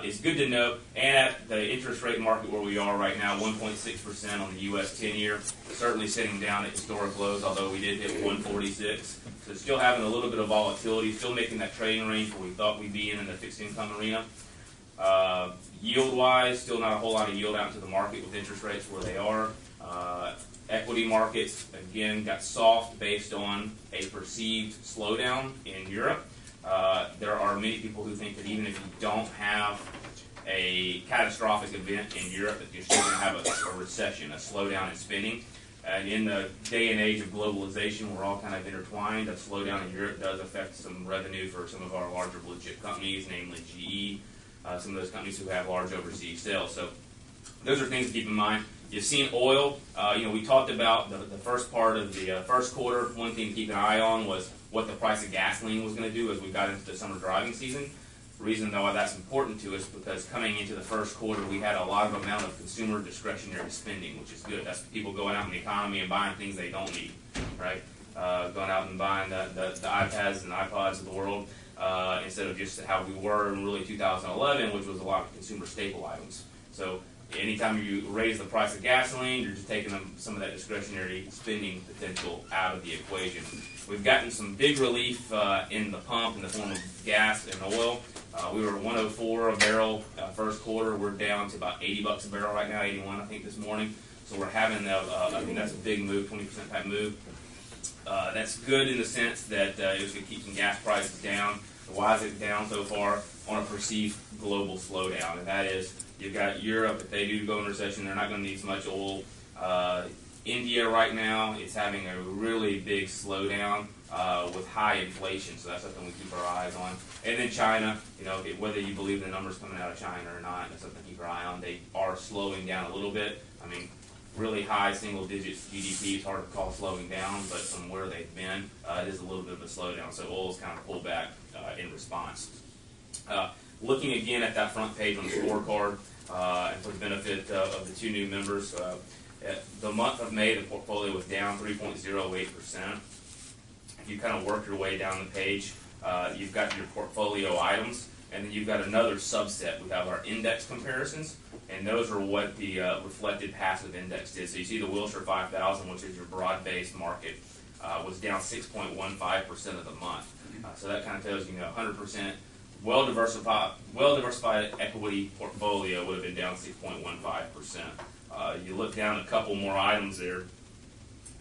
is good to know. And at the interest rate market where we are right now, 1.6% on the U.S. 10-year, certainly sitting down at historic lows, although we did hit 146. So still having a little bit of volatility, still making that trading range where we thought we'd be in the fixed income arena. Yield-wise, still not a whole lot of yield out into the market with interest rates where they are. Equity markets, again, got soft based on a perceived slowdown in Europe. There are many people who think that even if you don't have a catastrophic event in Europe, that you're still going to have a recession, a slowdown in spending. And in the day and age of globalization, we're all kind of intertwined. A slowdown in Europe does affect some revenue for some of our larger blue chip companies, namely GE, some of those companies who have large overseas sales. So those are things to keep in mind. You've seen oil. We talked about the first part of the first quarter. One thing to keep an eye on was what the price of gasoline was going to do as we got into the summer driving season. The reason, though, why that's important to us because coming into the first quarter, we had a lot of amount of consumer discretionary spending, which is good. That's people going out in the economy and buying things they don't need, right? Going out and buying the iPads and iPods of the world instead of just how we were in really 2011, which was a lot of consumer staple items. So anytime you raise the price of gasoline, you're just taking some of that discretionary spending potential out of the equation. We've gotten some big relief in the pump in the form of gas and oil. We were at 104 a barrel first quarter. We're down to about $80 a barrel right now, 81 I think this morning. So we're having I think that's a big move, 20% type move. That's good in the sense that it was going to keep some gas prices down. Why is it down so far? On a perceived global slowdown, and that is you've got Europe. If they do go into recession, they're not going to need as much oil. India right now is having a really big slowdown with high inflation, so that's something we keep our eyes on. And then China, whether you believe the numbers coming out of China or not, that's something to keep our eye on. They are slowing down a little bit. I mean, really high single digits GDP is hard to call slowing down, but from where they've been, it is a little bit of a slowdown. So oil's kind of pulled back in response. Looking again at that front page on the scorecard, and for the benefit of the two new members, the month of May, the portfolio was down 3.08%. If you kind of work your way down the page, you've got your portfolio items, and then you've got another subset. We have our index comparisons, and those are what the reflected passive index did. So you see the Wilshire 5000, which is your broad-based market, was down 6.15% of the month. So that kind of tells you, 100% well-diversified equity portfolio would have been down 6.15%. You look down a couple more items there.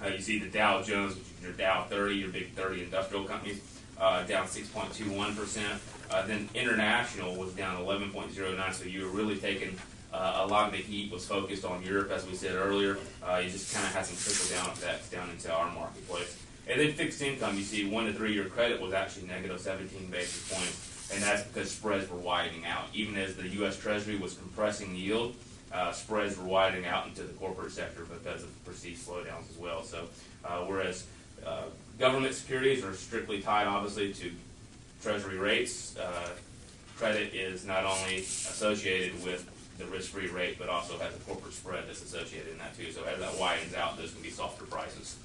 You see the Dow Jones, which is your Dow 30, your big 30 industrial companies, down 6.21%. Then international was down 11.09%, so you were really taking a lot of the heat was focused on Europe, as we said earlier. You just kind of had some trickle down effects down into our marketplace. And then fixed income, you see 1 to 3 year credit was actually negative 17 basis points, and that's because spreads were widening out. Even as the U.S. Treasury was compressing yield, spreads were widening out into the corporate sector because of perceived slowdowns as well. So whereas government securities are strictly tied, obviously, to Treasury rates, credit is not only associated with the risk-free rate, but also has a corporate spread that's associated in that too. So as that widens out, those can be softer prices.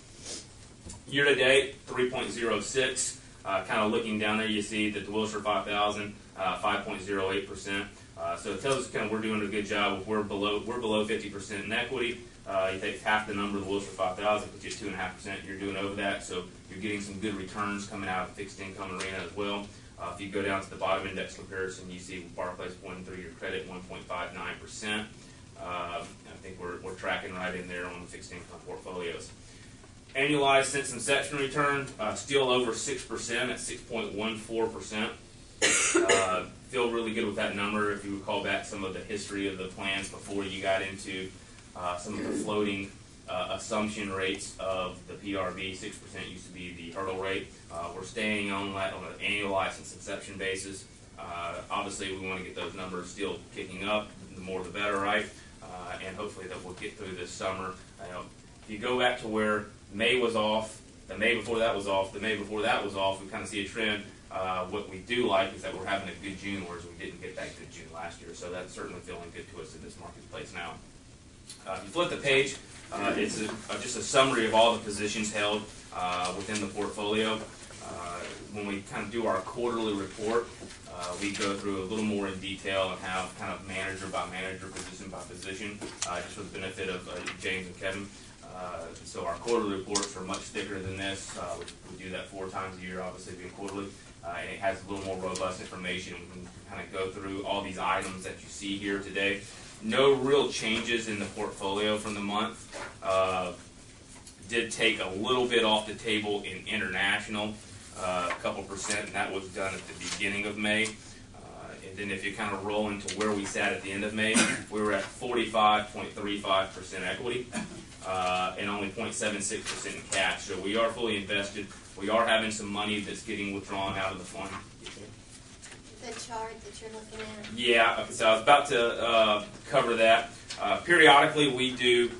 Year to date, 3.06. Kind of looking down there, you see that the Wilshire 5000, 5.08%. So it tells us kind of we're doing a good job. We're below 50% in equity. You take half the number of the Wilshire 5000, which is 2.5%. You're doing over that, so you're getting some good returns coming out of the fixed income arena as well. If you go down to the bottom index comparison, you see Barclays 1 3 year credit 1.59%. I think we're tracking right in there on the fixed income portfolios. Annualized since inception return, still over 6% at 6.14%. Feel really good with that number. If you recall back some of the history of the plans before you got into some of the floating assumption rates of the PRB, 6% used to be the hurdle rate. We're staying on that on an annualized since inception basis. Obviously, we want to get those numbers still kicking up. The more the better, right? And hopefully that we'll get through this summer. If you go back to where May was off, the May before that was off, the May before that was off, we kind of see a trend. What we do like is that we're having a good June, whereas we didn't get that good June last year. So that's certainly feeling good to us in this marketplace now. If you flip the page, it's just a summary of all the positions held within the portfolio. When we kind of do our quarterly report, we go through a little more in detail and have kind of manager by manager, position by position, just for the benefit of James and Kevin. So our quarterly reports are much thicker than this. We do that 4 times a year, obviously being quarterly, and it has a little more robust information. We can kind of go through all these items that you see here today. No real changes in the portfolio from the month. Did take a little bit off the table in international, a couple percent, and that was done at the beginning of May. And then if you kind of roll into where we sat at the end of May, we were at 45.35% equity and only 0.76% in cash. So we are fully invested. We are having some money that's getting withdrawn out of the fund. The chart that you're looking at? Yeah, okay, so I was about to cover that. Periodically, we do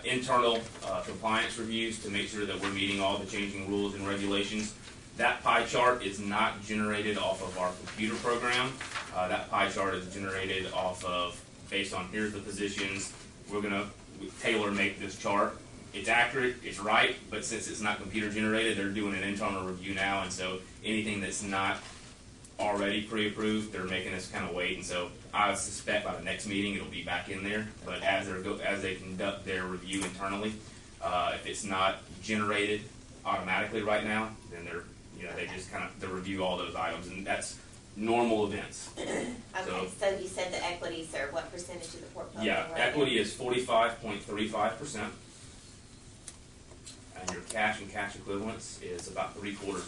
internal compliance reviews to make sure that we're meeting all the changing rules and regulations. That pie chart is not generated off of our computer program. That pie chart is generated off of, based on here's the positions, we're going to tailor make this chart. It's accurate, it's right, but since it's not computer generated, they're doing an internal review now, and so anything that's not already pre-approved, they're making us kind of wait, and so I suspect by the next meeting it'll be back in there. But as they conduct their review internally, if it's not generated automatically right now, then they just kind of review all those items, and that's normal events. Okay, so you said the equities are what percentage of the portfolio? Yeah, right equity now? is 45.35%. And your cash and cash equivalents is about 0.75%,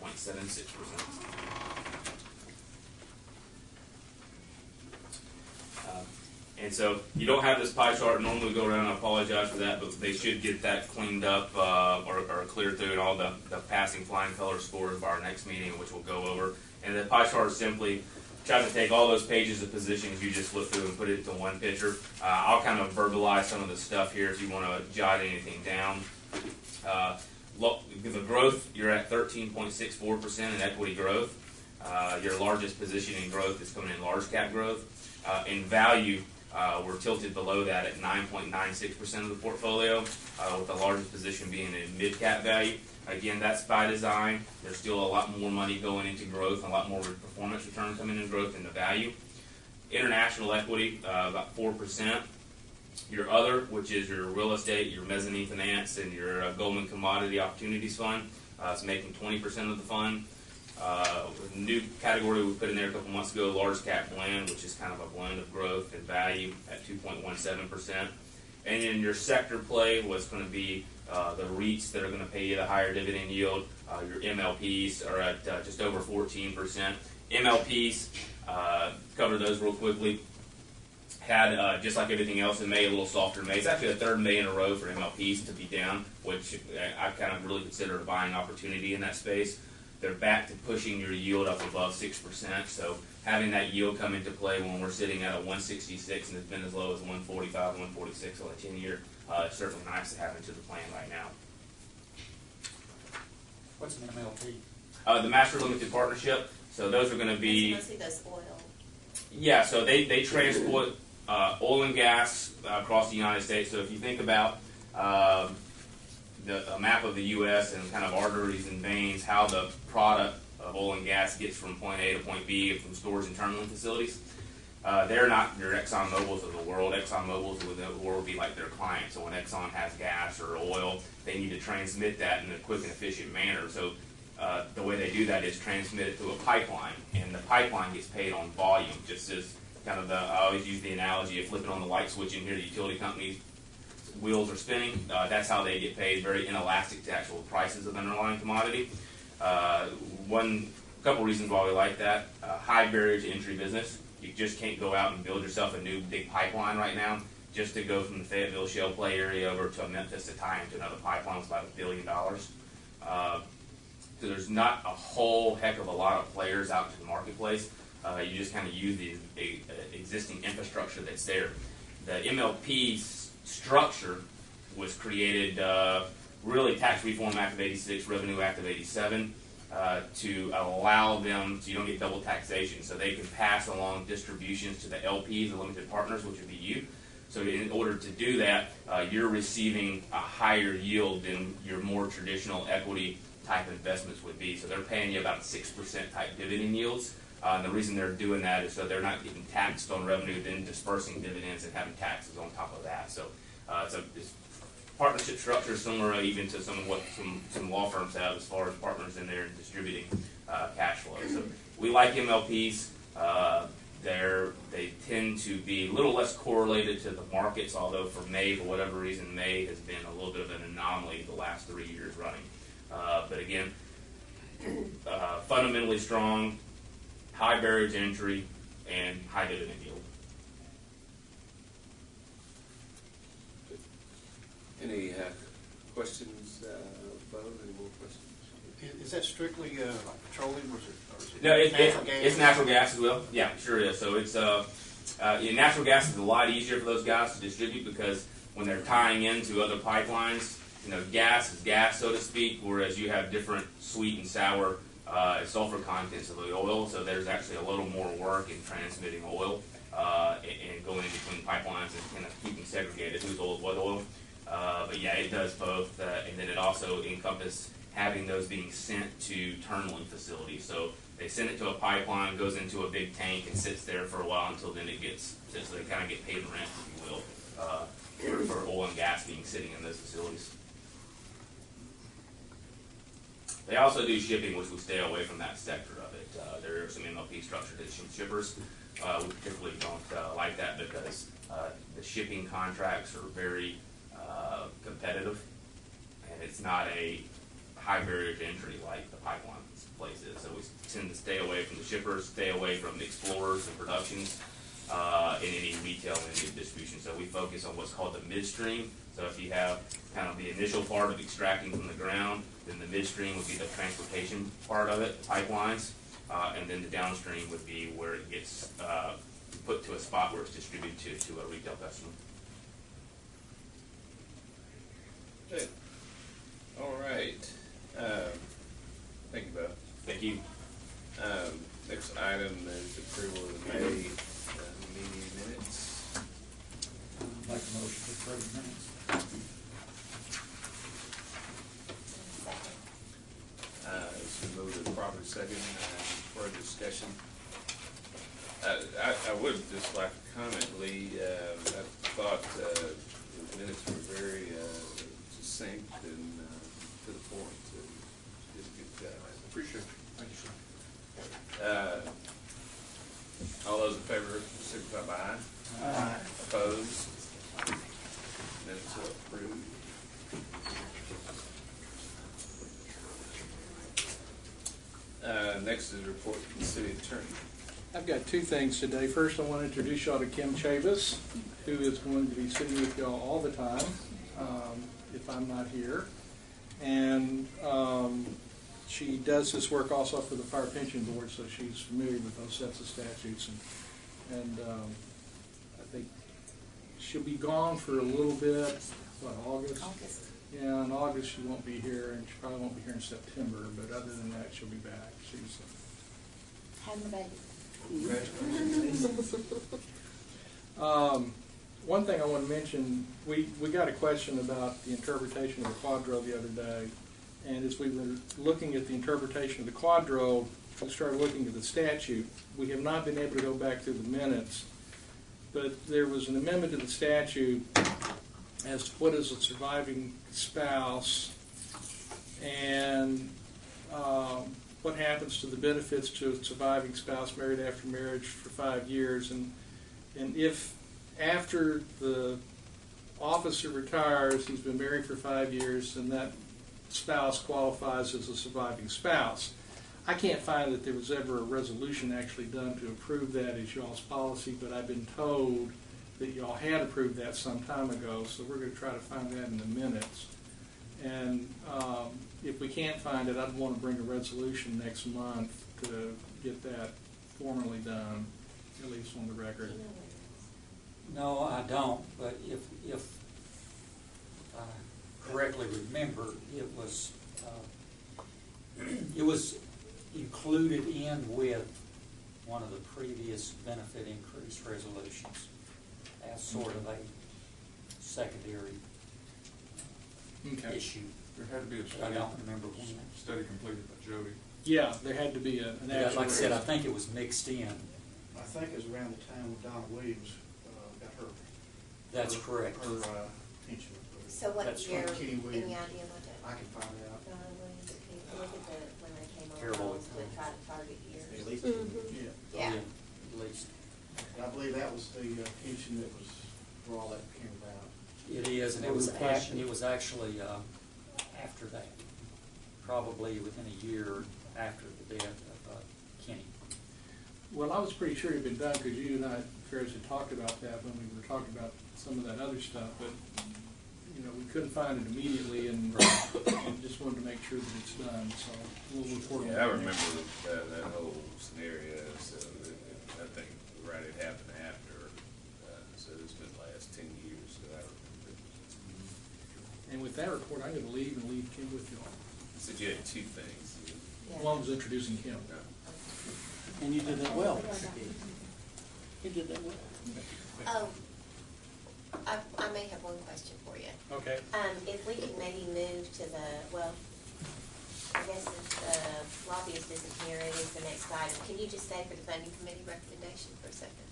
0.76%. And so you don't have this pie chart. Normally we go around, I apologize for that, but they should get that cleaned up or cleared through, and all the passing flying color scores by our next meeting, which we'll go over. And the pie chart is simply try to take all those pages of positions you just looked through and put it into one picture. I'll kind of verbalize some of the stuff here if you want to jot anything down. The growth, you're at 13.64% in equity growth. Your largest position in growth is coming in large cap growth. In value, we're tilted below that at 9.96% of the portfolio, with the largest position being in mid cap value. Again, that's by design. There's still a lot more money going into growth, and a lot more performance return coming in growth than the value. International equity, about 4%. Your other, which is your real estate, your mezzanine finance, and your Goldman Commodity Opportunities Fund, is making 20% of the fund. A new category we put in there a couple months ago, large cap blend, which is kind of a blend of growth and value at 2.17%. And then your sector play was going to be the REITs that are going to pay you the higher dividend yield. Your MLPs are at just over 14%. MLPs, cover those real quickly, had, just like everything else in May, a little softer May. It's actually the third May in a row for MLPs to be down, which I kind of really consider a buying opportunity in that space. They're back to pushing your yield up above 6%, so having that yield come into play when we're sitting at a 166 and it's been as low as 145, 146 on a 10-year, it's certainly nice to have into the plan right now. What's an MLP? The Master Limited Partnership, so those are going to be... Mostly those oil. Yeah, so they transport oil and gas across the United States. So if you think about a map of the U.S. and kind of arteries and veins, how the product of oil and gas gets from point A to point B from storage and terminaling facilities, they're not your Exxon Mobil's of the world. Exxon Mobil's of the world would be like their client. So when Exxon has gas or oil, they need to transmit that in a quick and efficient manner. So the way they do that is transmit it through a pipeline, and the pipeline gets paid on volume, just as kind of I always use the analogy of flipping on the light switch in here, the utility companies' wheels are spinning. That's how they get paid, very inelastic to actual prices of the underlying commodity. Couple reasons why we like that. High barrier to entry business. You just can't go out and build yourself a new big pipeline right now. Just to go from the Fayetteville Shale Play area over to Memphis to tie into another pipeline is about $1 billion. So there's not a whole heck of a lot of players out in the marketplace. You just kind of use the existing infrastructure that's there. The MLP structure was created, really Tax Reform Act of '86, Revenue Act of '87, to allow them, so you don't get double taxation, so they can pass along distributions to the LPs, the limited partners, which would be you. So in order to do that, you're receiving a higher yield than your more traditional equity type investments would be. So they're paying you about 6% type dividend yields. And the reason they're doing that is so they're not getting taxed on revenue, then dispersing dividends and having taxes on top of that. So it's partnership structure similar even to some of what some law firms have as far as partners in there distributing cash flow. So we like MLPs. They tend to be a little less correlated to the markets, although for May, for whatever reason, May has been a little bit of an anomaly the last 3 years running. But again, fundamentally strong, high barrier to entry, and high dividend yield. Any questions, Bo? Any more questions? Is that strictly like petroleum, or is it No, natural gas? it's natural gas as well. Yeah, sure is. So it's natural gas is a lot easier for those guys to distribute because when they're tying into other pipelines, gas is gas, so to speak, whereas you have different sweet and sour sulfur contents of the oil, so there's actually a little more work in transmitting oil and going in between pipelines and kind of keeping segregated who's oil, what oil. But yeah, it does both, and then it also encompasses having those being sent to terminaling facilities. So they send it to a pipeline, goes into a big tank, and sits there for a while until then it gets, so they kind of get paid rent, if you will, for oil and gas being sitting in those facilities. They also do shipping, which we stay away from that sector of it. There are some MLP structured shippers. We particularly don't like that because the shipping contracts are very competitive, and it's not a high barrier to entry like the pipeline place is. So we tend to stay away from the shippers, stay away from the explorers and productions, in any retail and distribution. So we focus on what's called the midstream. So if you have kind of the initial part of extracting from the ground, then the midstream would be the transportation part of it, the pipelines, and then the downstream would be where it gets put to a spot where it's distributed to a retail customer. Good. All right. Thank you, Bo. Thank you. Next item is approval of the May meeting minutes. Make a motion to approve the minutes. It's been moved and properly second. Further discussion. I would just like to comment, Lee. I thought the minutes were very succinct and to the point. Did a good job. Appreciate it. Thank you, sir. All those in favor signify by aye. Aye. Opposed? Next is a report from the city attorney. I've got two things today. First, I want to introduce y'all to Kim Chavis, who is going to be sitting with y'all all the time if I'm not here. And she does this work also for the Fire Pension Board, so she's familiar with those sets of statutes. And I think she'll be gone for a little bit, what, August? Yeah, in August she won't be here, and she probably won't be here in September, but other than that, she'll be back. She's Having a baby. Congratulations. One thing I want to mention, we got a question about the interpretation of the quadro the other day, and as we were looking at the interpretation of the quadro, we started looking at the statute. We have not been able to go back through the minutes, but there was an amendment to the statute as to what is a surviving spouse and what happens to the benefits to a surviving spouse married after marriage for 5 years, and if after the officer retires, he's been married for 5 years, and that spouse qualifies as a surviving spouse. I can't find that there was ever a resolution actually done to approve that as y'all's policy, but I've been told that y'all had approved that some time ago, so we're going to try to find that in the minutes. And if we can't find it, I'd want to bring a resolution next month to get that formally done, at least on the record. No, I don't, but if I correctly remember, it was included in with one of the previous benefit increase resolutions as sort of a secondary issue. There had to be a I study, don't remember when. study completed by Jody. Yeah, there had to be an Yeah, actual. like I said, I think it was mixed in. I think it was around the time when Donna Williams got her. That's correct. Her pension. So what That's year, from Kenny any Williams. idea what that? I can find out. Look at the, when they came on, Terrible. to try to target years. At least, Mm-hmm. Yeah. At least. And I believe that was the pension that was where all that came about. It is, and it was actually after that, probably within a year after the death of Kenny. Well, I was pretty sure it had been done because you and I, Ferris, had talked about that when we were talking about some of that other stuff, but we couldn't find it immediately, and just wanted to make sure that it's done. So we'll report on that. Yeah, I remember that whole scenario. So I think right it happened after. So it's been the last 10 years that I remember. And with that report, I'm going to leave and leave Kim with you all. So you had two things. One was introducing Kim. No. And you did that well. You did that well. I may have one question for you. Okay. If we could maybe move to I guess if the lobbyist isn't here, it is the next item. Can you just stay for the funding committee recommendation for a second?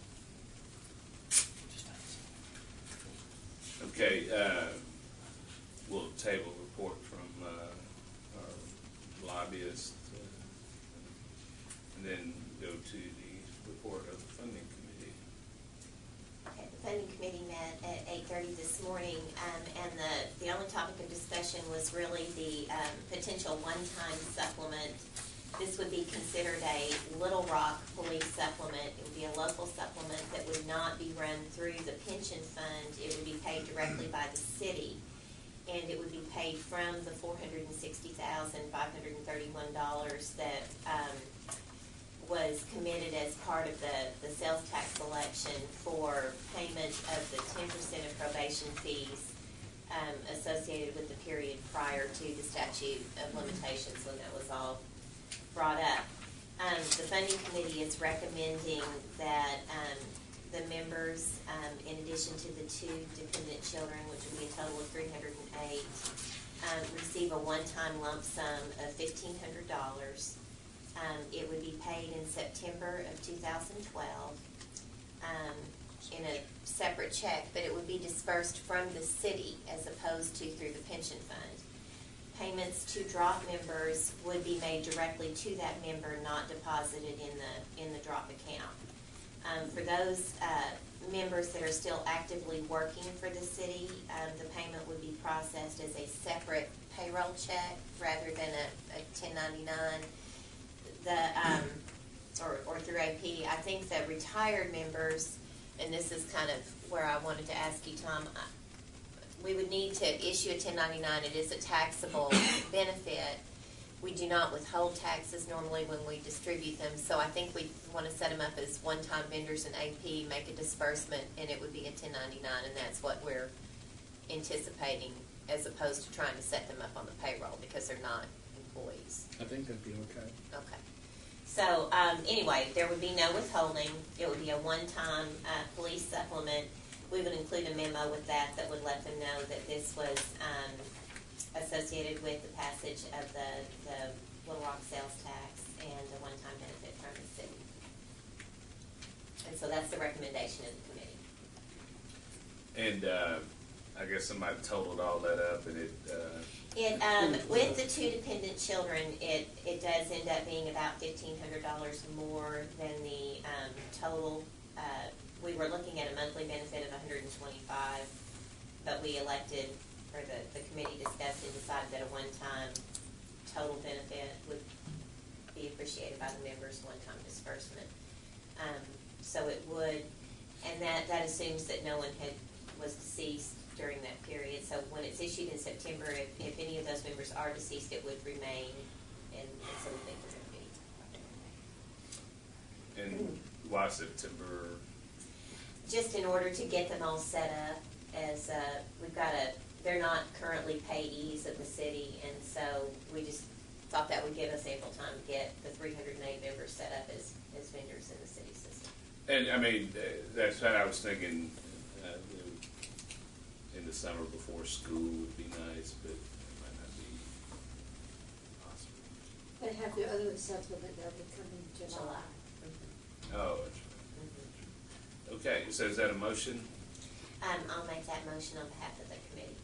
Okay, we'll table a report from our lobbyist, and then go to the report of the funding committee. Okay, the funding committee met at 8:30 this morning, and the only topic of discussion was really the potential one-time supplement. This would be considered a Little Rock police supplement. It would be a local supplement that would not be run through the pension fund. It would be paid directly by the city, and it would be paid from the $460,531 that was committed as part of the sales tax election for payment of the 10% of probation fees associated with the period prior to the statute of limitations when that was all brought up. The funding committee is recommending that the members, in addition to the 2 dependent children, which would be a total of 308, receive a one-time lump sum of $1,500. It would be paid in September of 2012 in a separate check, but it would be dispersed from the city as opposed to through the pension fund. Payments to drop members would be made directly to that member, not deposited in the drop account. For those members that are still actively working for the city, the payment would be processed as a separate payroll check rather than a 1099. or through AP, I think the retired members, and this is kind of where I wanted to ask you, Tom, we would need to issue a 1099. It is a taxable benefit. We do not withhold taxes normally when we distribute them, so I think we want to set them up as one-time vendors in AP, make a disbursement, and it would be a 1099, and that's what we're anticipating, as opposed to trying to set them up on the payroll because they're not employees. I think that'd be okay. Okay. So, anyway, there would be no withholding. It would be a one-time police supplement. We would include a memo with that would let them know that this was associated with the passage of the Little Rock sales tax and a one-time benefit from the city. And so that's the recommendation of the committee. And I guess somebody totaled all that up, and it With the two dependent children, it does end up being about $1,500 more than the total. We were looking at a monthly benefit of $125, but we elected, or the committee discussed and decided that a one-time total benefit would be appreciated by the members, one-time disbursement. So it would, and that assumes that no one was deceased during that period. So when it's issued in September, if any of those members are deceased, it would remain, and so we think we're going to be. and why September? Just in order to get them all set up, as they're not currently payees of the city, and so we just thought that would give us ample time to get the 308 members set up as vendors in the city system. And I mean, that's what I was thinking. In the summer before school would be nice, but it might not be possible. They have the other supplement that will come in July. Oh, that's right. Okay, so is that a motion? I'll make that motion on behalf of the committee.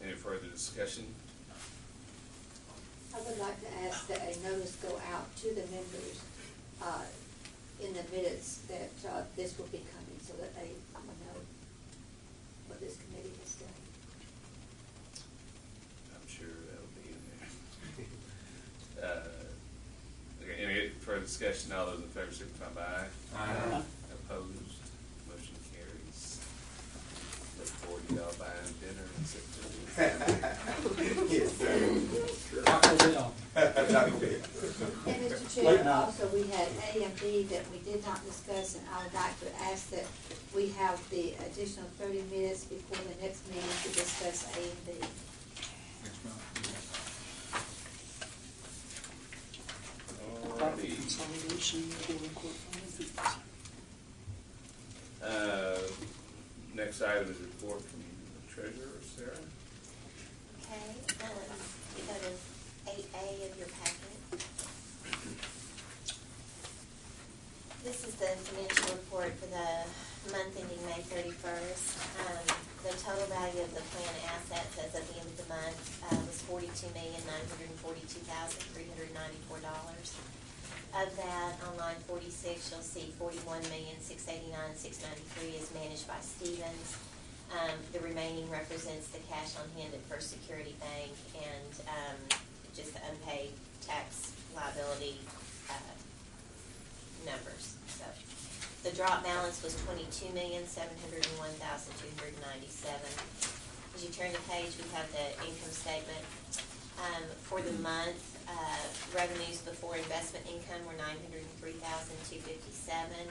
Any further discussion? I would like to ask that a notice go out to the members in the minutes that this will be coming, so that they know what this committee has done. I'm sure that'll be in there. Okay, any further discussion? All those in favor signify by aye. Aye. Opposed? Motion carries. Look forward to y'all buying dinner in September. Yes, sir. Taco Bell. And Mr. Chair, also, we had A and B that we did not discuss, and I would like to ask that we have the additional 30 minutes before the next meeting to discuss A and B. Alrighty. Next item is report from the treasurer, Sarah. Okay, you go to 8A of your packet. This is the financial report for the month ending May 31st. The total value of the plan assets as of the end of the month was $42,942,394. Of that, on line 46, you'll see $41,689,693 is managed by Stevens. The remaining represents the cash on hand at First Security Bank and just the unpaid tax liability numbers. So the drop balance was $22,701,297. As you turn the page, we have the income statement. For the month, revenues before investment income were $903,257.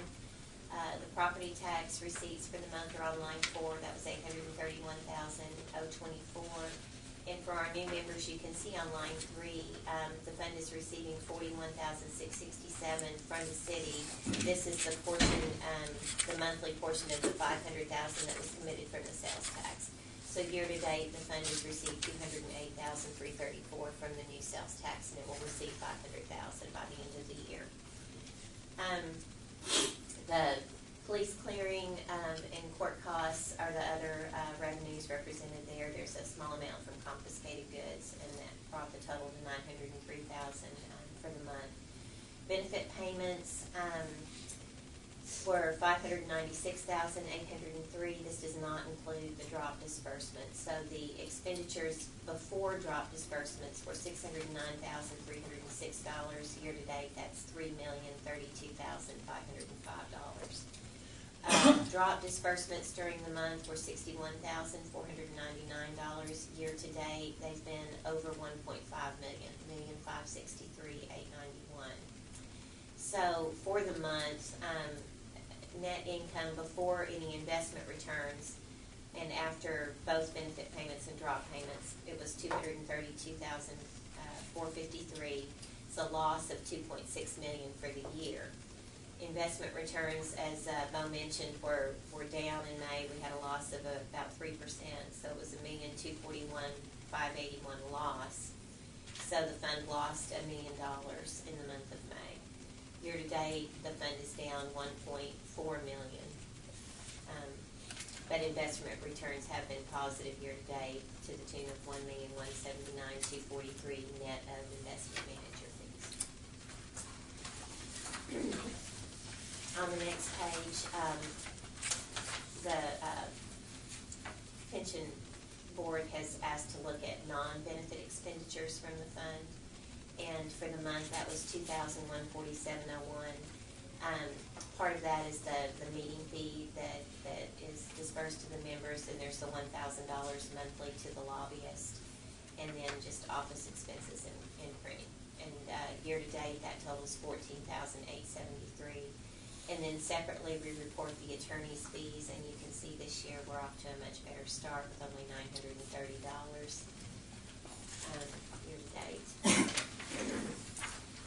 The property tax receipts for the month are on line 4. That was $831,024. And for our new members, you can see on line 3, the fund is receiving $41,667 from the city. This is the portion, the monthly portion of the $500,000 that was committed from the sales tax. So year to date, the fund has received $208,334 from the new sales tax, and it will receive $500,000 by the end of the year. The police clearing and court costs are the other revenues represented there. There's a small amount from confiscated goods, and that brought the total to $903,000 for the month. Benefit payments, were $596,803. This does not include the drop disbursement. So the expenditures before drop disbursements were $609,306. Year to date, that's $3,032,505. Drop disbursements during the month were $61,499. Year to date, they've been over 1.5 million, $1,563,891. So for the month, net income before any investment returns and after both benefit payments and drop payments, it was $232,453. It's a loss of $2.6 million for the year. Investment returns, as Bo mentioned, were down in May. We had a loss of about 3%, so it was $1,241,581 loss. So the fund lost $1 million in the month of May. Year to date, the fund is down $1.4 million. But investment returns have been positive year to date to the tune of $1,179,243 net of investment manager fees. On the next page, the pension board has asked to look at non-benefit expenditures from the fund. And for the month, that was $2,147.01. Part of that is the meeting fee that is dispersed to the members, and there's the $1,000 monthly to the lobbyist, and then just office expenses and printing. And year to date, that totals $14,873. And then separately, we report the attorney's fees, and you can see this year we're off to a much better start with only $930 year to date.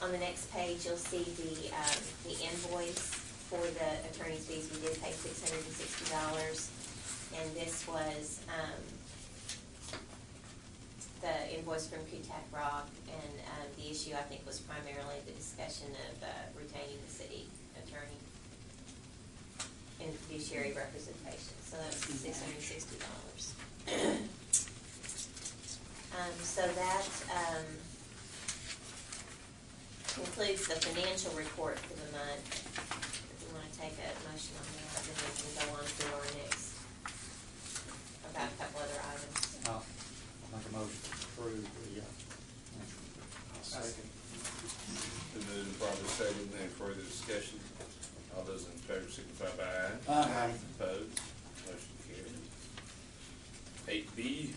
On the next page, you'll see the invoice for the attorney's fees. We did pay $660, and this was the invoice from Kutak Rock, and the issue, I think, was primarily the discussion of retaining the city attorney and fiduciary representation. So that was $660. So that concludes the financial report for the month. If you want to take a motion on that, then we can go on to our next, about a couple other items. I'll make a motion to approve the financial report. I'll second. Been moved and probably second. Any further discussion? All those in favor signify by aye. Aye. Opposed? Motion carried. 8B.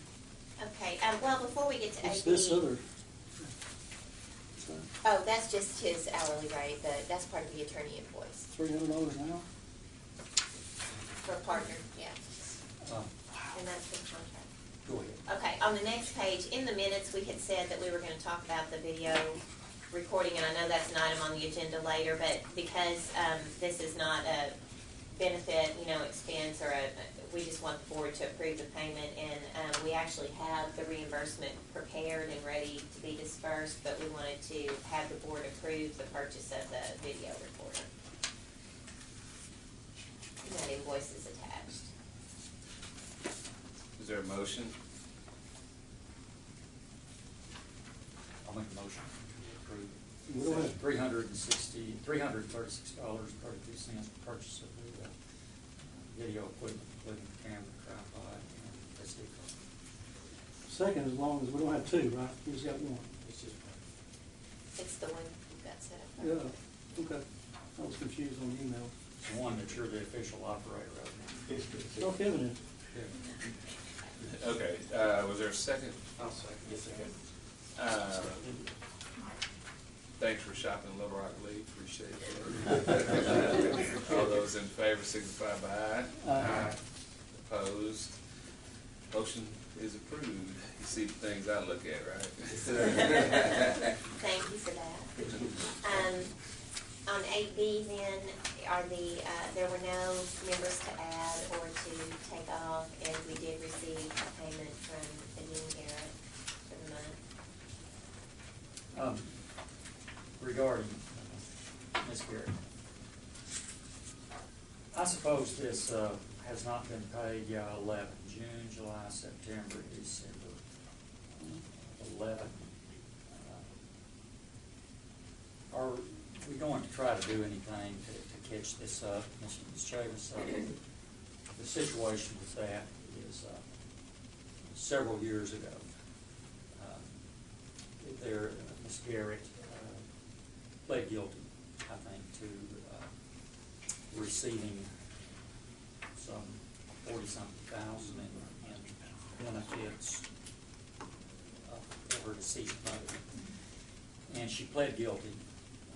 Okay, well, before we get to What's 8B. this other? Oh, that's just his hourly rate, but that's part of the attorney invoice $300 an hour? for a partner, yeah. Uh, And that's the contract. Go ahead. Okay, on the next page, in the minutes, we had said that we were gonna talk about the video recording, and I know that's an item on the agenda later, but because, this is not a benefit, expense, or we just want the board to approve the payment, and, we actually have the reimbursement prepared and ready to be dispersed, but we wanted to have the board approve the purchase of the video recorder. And that invoice is attached. Is there a motion? I'll make a motion to approve. We don't have- $336.32 for purchase of the video equipment, including camera, tripod, and SD card. Second, as long as we don't have two, right? We just got one. It's just one. It's the one you've got set up. Yeah, okay. I was confused on the email. It's one that you're the official operator of. No, Kevin is. Okay, was there a second? I'll second. Yes, sir. Thanks for shopping Little Rock League, appreciate it. All those in favor signify by aye. Aye. Opposed? Motion is approved. You see the things I look at, right? Thank you for that. On 8B then, there were no members to add or to take off, and we did receive a payment from Dean Garrett for the month. Regarding Ms. Garrett, I suppose this has not been paid, 11, June, July, September, December, 11. Are we going to try to do anything to catch this up, Ms. Chavis. The situation with that is several years ago, Ms. Garrett pled guilty, I think, to receiving some 40-something thousand in benefits for her deceased mother. And she pled guilty,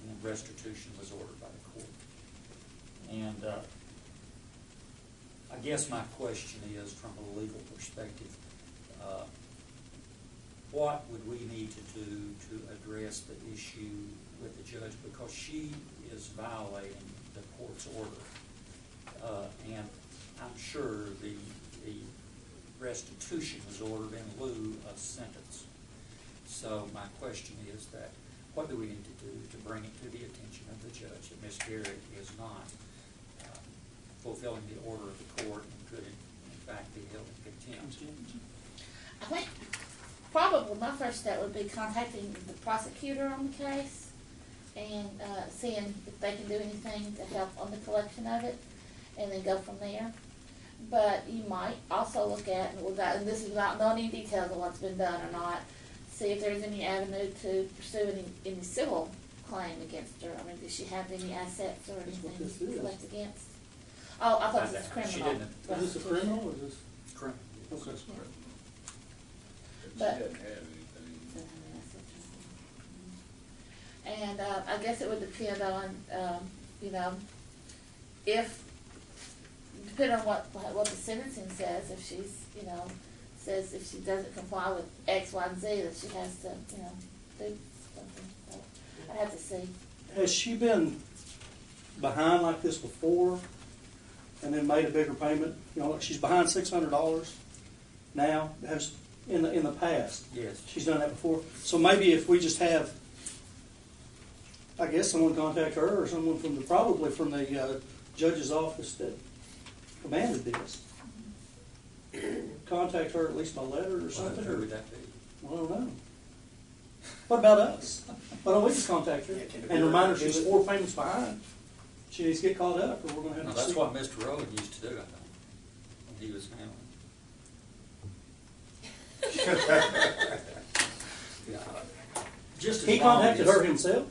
and restitution was ordered by the court. And I guess my question is, from a legal perspective, what would we need to do to address the issue with the judge? Because she is violating the court's order. And I'm sure the restitution was ordered in lieu of sentence. So my question is that, what do we need to do to bring it to the attention of the judge that Ms. Garrett is not fulfilling the order of the court and could in fact be held in contempt? I think probably my first step would be contacting the prosecutor on the case and seeing if they can do anything to help on the collection of it, and then go from there. But you might also look at, and this is without knowing any details of what's been done or not, see if there's any avenue to pursue any civil claim against her. I mean, does she have any assets or anything to collect against? Oh, I thought this was criminal. She didn't. Is this a criminal or is this? Criminal. Okay. But- She doesn't have anything. And I guess it would depend on, if, depending on what the sentencing says, if she's, says if she doesn't comply with X, Y, and Z, that she has to, do something. So I'd have to see. Has she been behind like this before and then made a bigger payment? Like she's behind $600 now, has in the past. Yes. She's done that before. So maybe if we just have, I guess, someone contact her or someone probably from the judge's office that commanded this. Contact her at least by letter or something. Who would that be? I don't know. What about us? Why don't we just contact her and remind her she's 4 payments behind? She needs to get caught up, or we're going to have No, to that's see. what Mr. Rowan used to do, I think, when he was handling. Yeah. Just as He long contacted as- her himself?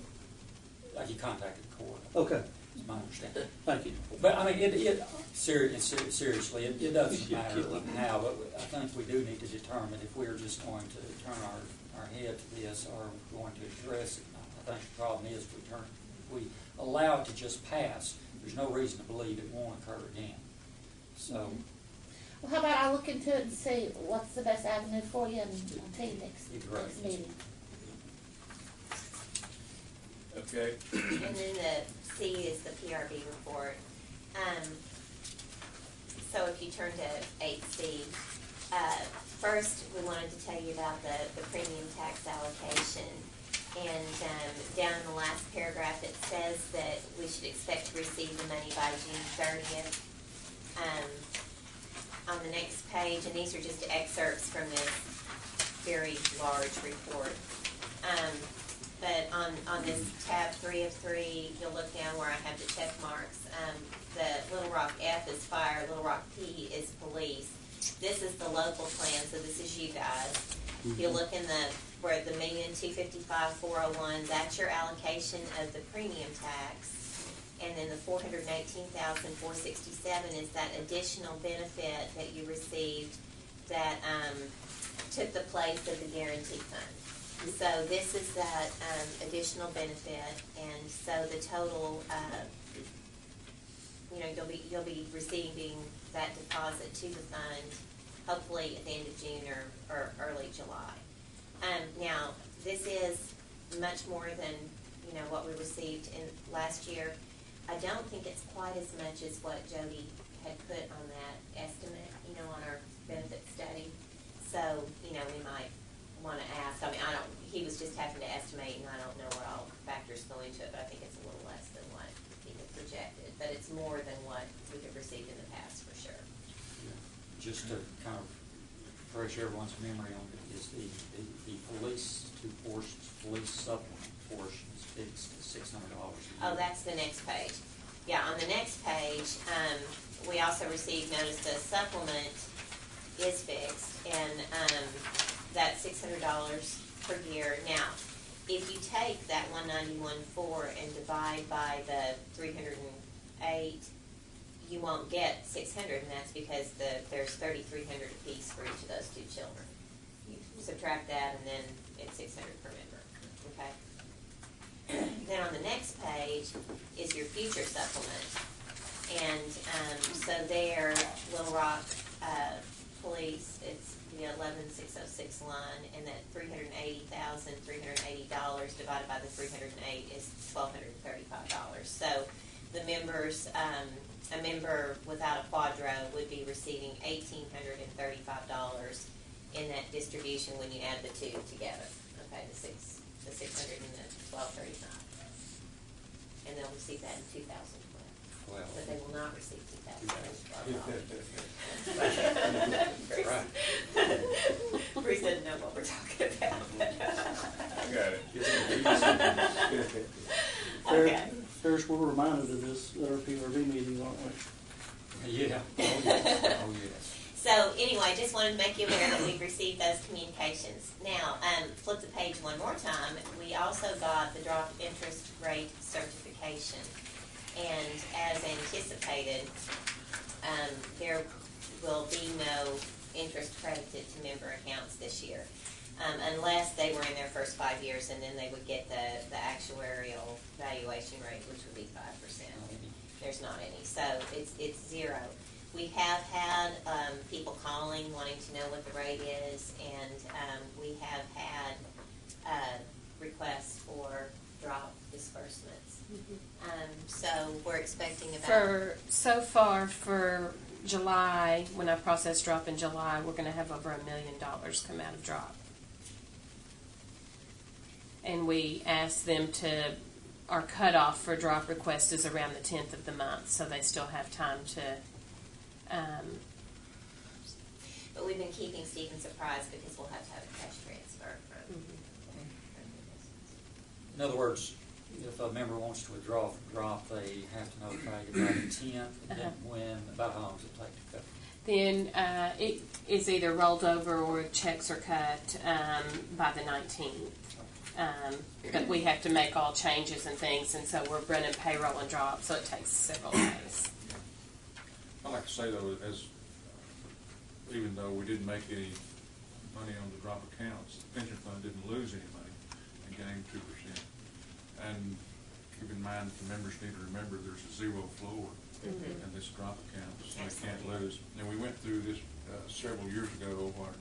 He contacted the court. Okay, Is my understanding. thank you. But I mean, seriously, it doesn't matter how, but I think we do need to determine if we're just going to turn our head to this or going to address it. I think the problem is if we allow it to just pass, there's no reason to believe it won't occur again. So, Well, how about I look into it and see what's the best avenue for you, and I'll tell you next meeting. Okay. And then the C is the PRB report. So if you turn to 8C, first we wanted to tell you about the premium tax allocation. And down in the last paragraph it says that we should expect to receive the money by June 30th. On the next page, and these are just excerpts from this very large report. But on this tab 3 of 3, you'll look down where I have the check marks. The Little Rock F is fire, Little Rock P is police. This is the local plan, so this is you guys. If you look in where the $1,255,401, that's your allocation of the premium tax. And then the $418,467 is that additional benefit that you received that took the place of the guarantee fund. So this is that additional benefit, and so the total, you'll be receiving that deposit to the fund, hopefully at the end of June or early July. Now, this is much more than what we received in last year. I don't think it's quite as much as what Jody had put on that estimate, on our benefit study. So, we might want to ask. I mean, he was just having to estimate, and I don't know what all factors go into it, but I think it's a little less than what he had projected. But it's more than what we have received in the past, for sure. just to kind of refresh everyone's memory on it, is the police two portions, police supplement portion is fixed at $600. Oh, that's the next page. Yeah, on the next page, we also received notice the supplement is fixed, and that's $600 per year. Now, if you take that 191.4 and divide by the 308, you won't get 600, and that's because there's 3,300 apiece for each of those two children. You subtract that, and then it's 600 per member. Okay. Then on the next page is your future supplement, and so there, Little Rock Police, it's the 11606 line, and that $380,380 divided by the 308 is $1,235. So the members, a member without a quadro would be receiving $1,835 in that distribution when you add the two together. Okay, the 600 and the 1,235, and they'll receive that in 2012. But they will not receive 2012. Bruce doesn't know what we're talking about. Got it. Okay. Ferris, we're reminded of this at our PRV meeting, aren't we? Yeah. Oh, yes. Oh, yes. So anyway, just wanted to make you aware that we've received those communications. Now, flip the page one more time. We also got the drop interest rate certification. And as anticipated, there will be no interest credited to member accounts this year, unless they were in their first 5 years, and then they would get the actuarial valuation rate, which would be 5%. There's not any, so it's zero. We have had people calling wanting to know what the rate is, and we have had requests for drop disbursements. So we're expecting about So far for July, when I process drop in July, we're going to have over $1 million come out of drop. And we asked them to, our cutoff for drop request is around the 10th of the month, so they still have time to. But we've been keeping Stephen surprised because we'll have to have a cash transfer from. In other words, if a member wants to withdraw from drop, they have to notify you by the 10th, and then when, about how long does it take to cut? Then it is either rolled over or checks are cut by the 19th. But we have to make all changes and things, and so we're running payroll and drop, so it takes several days. I'd like to say though, even though we didn't make any money on the drop accounts, the pension fund didn't lose any money and gained 2%. And keep in mind, the members need to remember there's a zero floor in this drop account, so they can't lose. And we went through this several years ago where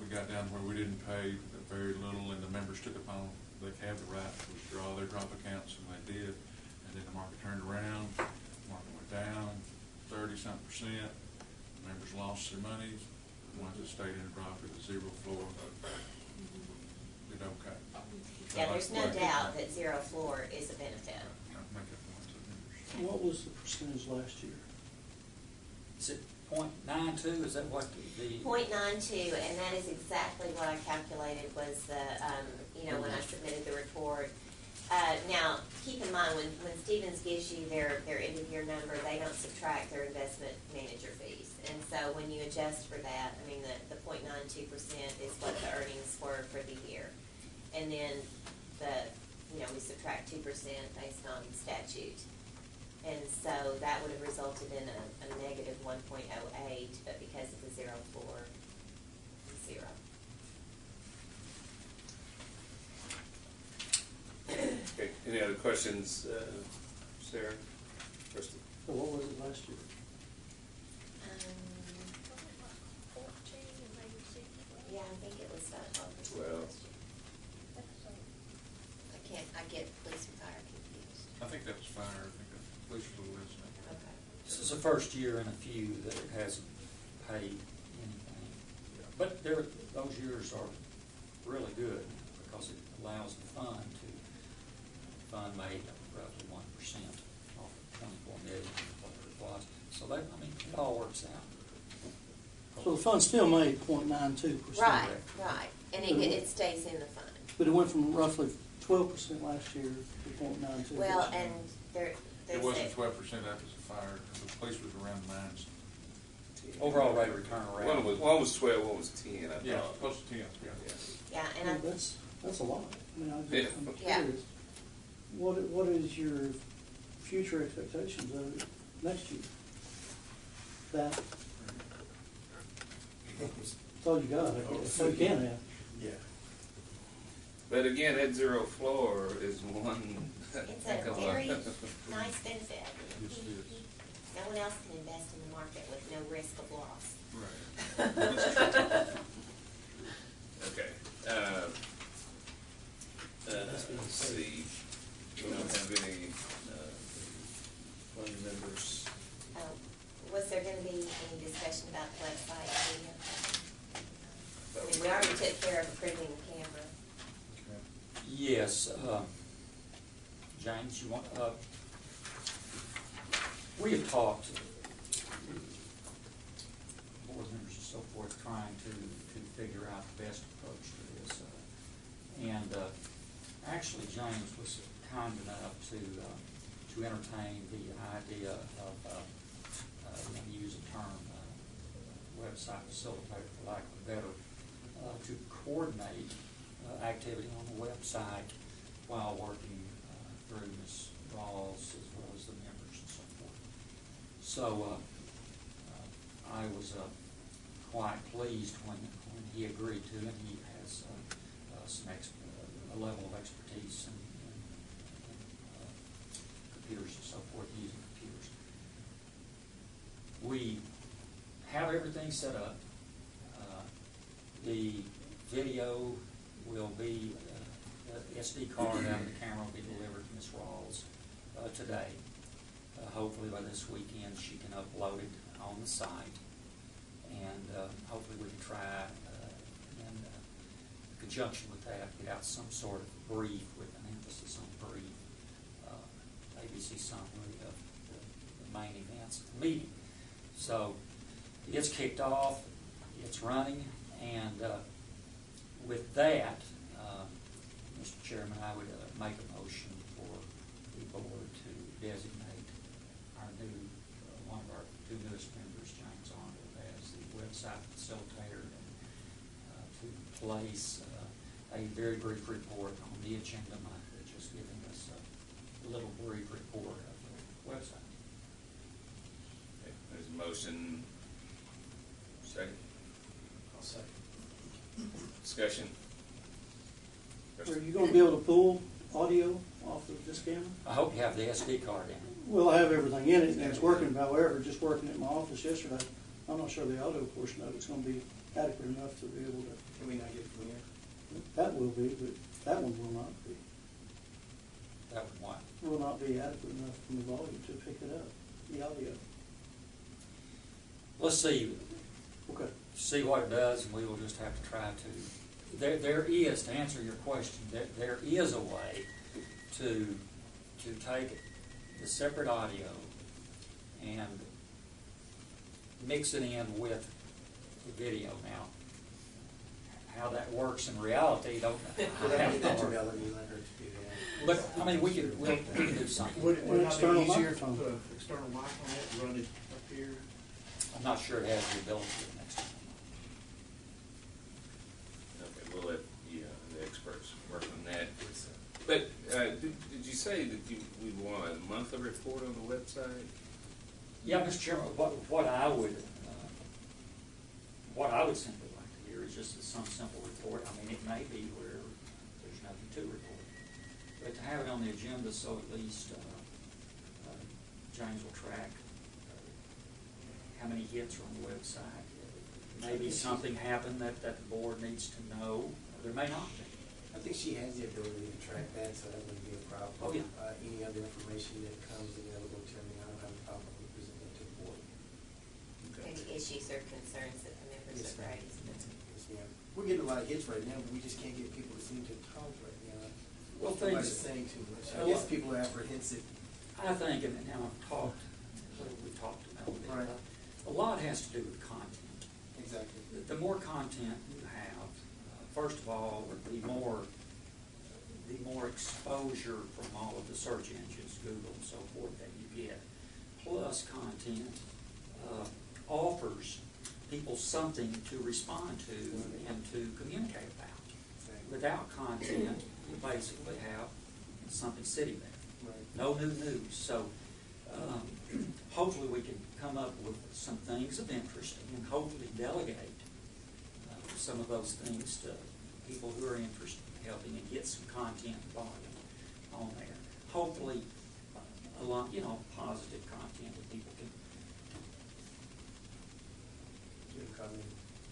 we got down where we didn't pay very little, and the members took upon, they have the right to withdraw their drop accounts, and they did. And then the market turned around, the market went down 30-something%. The members lost their money. The ones that stayed in the drop at the zero floor did okay. Yeah, there's no doubt that zero floor is a benefit. What was the percentage last year? Is it 0.92? Is that what the? 0.92, and that is exactly what I calculated was the, when I submitted the report. Now, keep in mind, when Stevens gives you their end-of-year number, they don't subtract their investment manager fees. And so when you adjust for that, I mean, the 0.92% is what the earnings were for the year. And then we subtract 2% based on statute. And so that would have resulted in a negative 1.08, but because of the zero floor, it's zero. Okay, any other questions, Sarah? Kristen? So what was it last year? Yeah, I think it was about 12%. Well, I get police and fire confused. I think that was fire. I think that police was a little less than that. Okay. This is the first year in a few that it hasn't paid anything. But those years are really good because it allows the fund made roughly 1% off of 24 million, whatever it was. So it all works out. So the fund still made 0.92%. Right, and it stays in the fund. But it went from roughly 12% last year, 2.92. Well, and they It wasn't said, 12% after the fire, the police was around 9. Overall rate of return around. One was 12, one was 10, I thought. Yeah, close to 10, yeah. yeah, and I, Well, that's a lot. I mean, I'm Yeah. curious. What is your future expectations of it next year? That, that's all you got, I guess. That's all you can have. Yeah. But again, that zero floor is one. it's heck a of very nice benefit. Yes, it is. No one else can invest in the market with no risk of loss. Right. Okay. Let's see. We don't have any fund members. Was there gonna be any discussion about the website video? I mean, we already took care of approving the camera. Yes, James, you want, we have talked, board members and so forth, trying to figure out the best approach to this. And actually, James was kind enough to entertain the idea of, let me use the term, website facilitator, for lack of a better, to coordinate activity on the website while working through Ms. Rawls as well as the members and so forth. So I was quite pleased when he agreed to it. He has a level of expertise in computers and so forth, using computers. We have everything set up. The video will be, the SD card out of the camera will be delivered to Ms. Rawls today. Hopefully by this weekend she can upload it on the site, and hopefully we can try in conjunction with that get out some sort of brief with an emphasis on brief, ABC summary of the main events of the meeting. So it's kicked off, it's running, and with that, Mr. Chairman, I would make a motion for the board to designate our new, one of our two newest members, James Arnold, as the website facilitator, and to place a very brief report on the agenda month, just giving us a little brief report of the website. Okay, there's a motion. Second. I'll second. Discussion. Are you gonna be able to pull audio off of this camera? I hope you have the SD card in it. Well, I have everything in it, and it's working. However, just working at my office yesterday, I'm not sure the audio portion of it's gonna be adequate enough to be able to. Can we not get it from here? That will be, but that one will not be. That would want. Will not be adequate enough from the volume to pick it up, the audio. Let's see. Okay. See what it does, and we will just have to try to. There is, to answer your question, there is a way to take the separate audio and mix it in with the video. Now, how that works in reality, don't know. That's Melanie, let her to do that. But I mean, we can do something. Would it not External be easier to microphone. put an external mic on it and run it up here? I'm not sure it has the ability next time. Okay, we'll let the experts work on that. But did you say that we want a monthly report on the website? Yeah, Mr. Chairman, what I would simply like to hear is just some simple report. I mean, it may be where there's nothing to report, but to have it on the agenda so at least James will track how many hits are on the website. Maybe something happened that the board needs to know. There may not be. I think she has the ability to track that, so that wouldn't be a problem. Oh, yeah. Any other information that comes available to me, I don't have a problem with presenting it to the board. Any issues or concerns that the members Yes, have ma'am. raised. Yes, ma'am. We're getting a lot of hits right now, but we just can't get people to seem to talk right now. Well, Everybody's things. saying too much. I Well, guess people are apprehensive. I think, and I've talked, we talked about it. Right. A lot has to do with content. Exactly. The more content you have, first of all, the more the more exposure from all of the search engines, Google and so forth, that you get, plus content, offers people something to respond to and to communicate about. Without content, you basically have something sitting there. No new news. So hopefully we can come up with some things of interest and hopefully delegate some of those things to people who are interested in helping and get some content volume on there. Hopefully a lot, positive content that people can.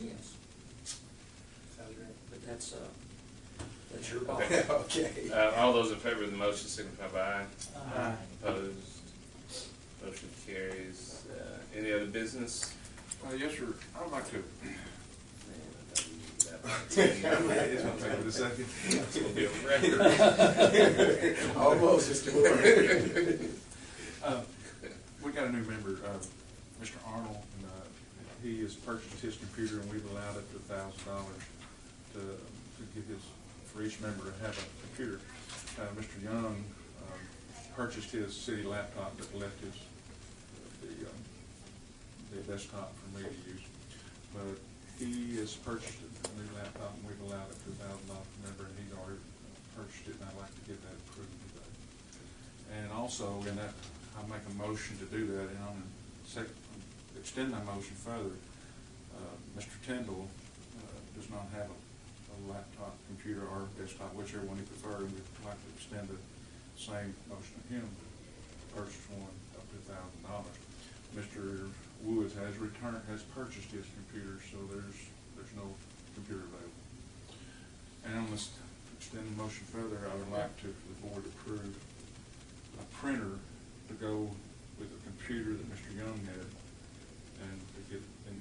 Yes. Sounds great. But that's your ball. Okay. Okay. All those in favor of the motion signify by aye. Aye. Opposed? Motion carries. Any other business? Yes, sir. I'd like to. It's It's gonna take me a second. gonna be a record. Almost, Mr. Moore. We got a new member, Mr. Arnold, and he has purchased his computer, and we've allowed up to $1,000 to give for each member to have a computer. Mr. Young purchased his city laptop, but left his the desktop for me to use. But he has purchased a new laptop, and we've allowed up to $1,000 per member, and he's already purchased it, and I'd like to get that approved today. And also, in that, I'll make a motion to do that, and I'm going to extend my motion further. Mr. Tyndall does not have a laptop, computer, or desktop, whichever one he prefers, and we'd like to extend the same motion to him to purchase one up to $1,000. Mr. Woods has purchased his computer, so there's no computer available. And on this, extend the motion further, I would like to, for the board, approve a printer to go with the computer that Mr. Young had, and to get in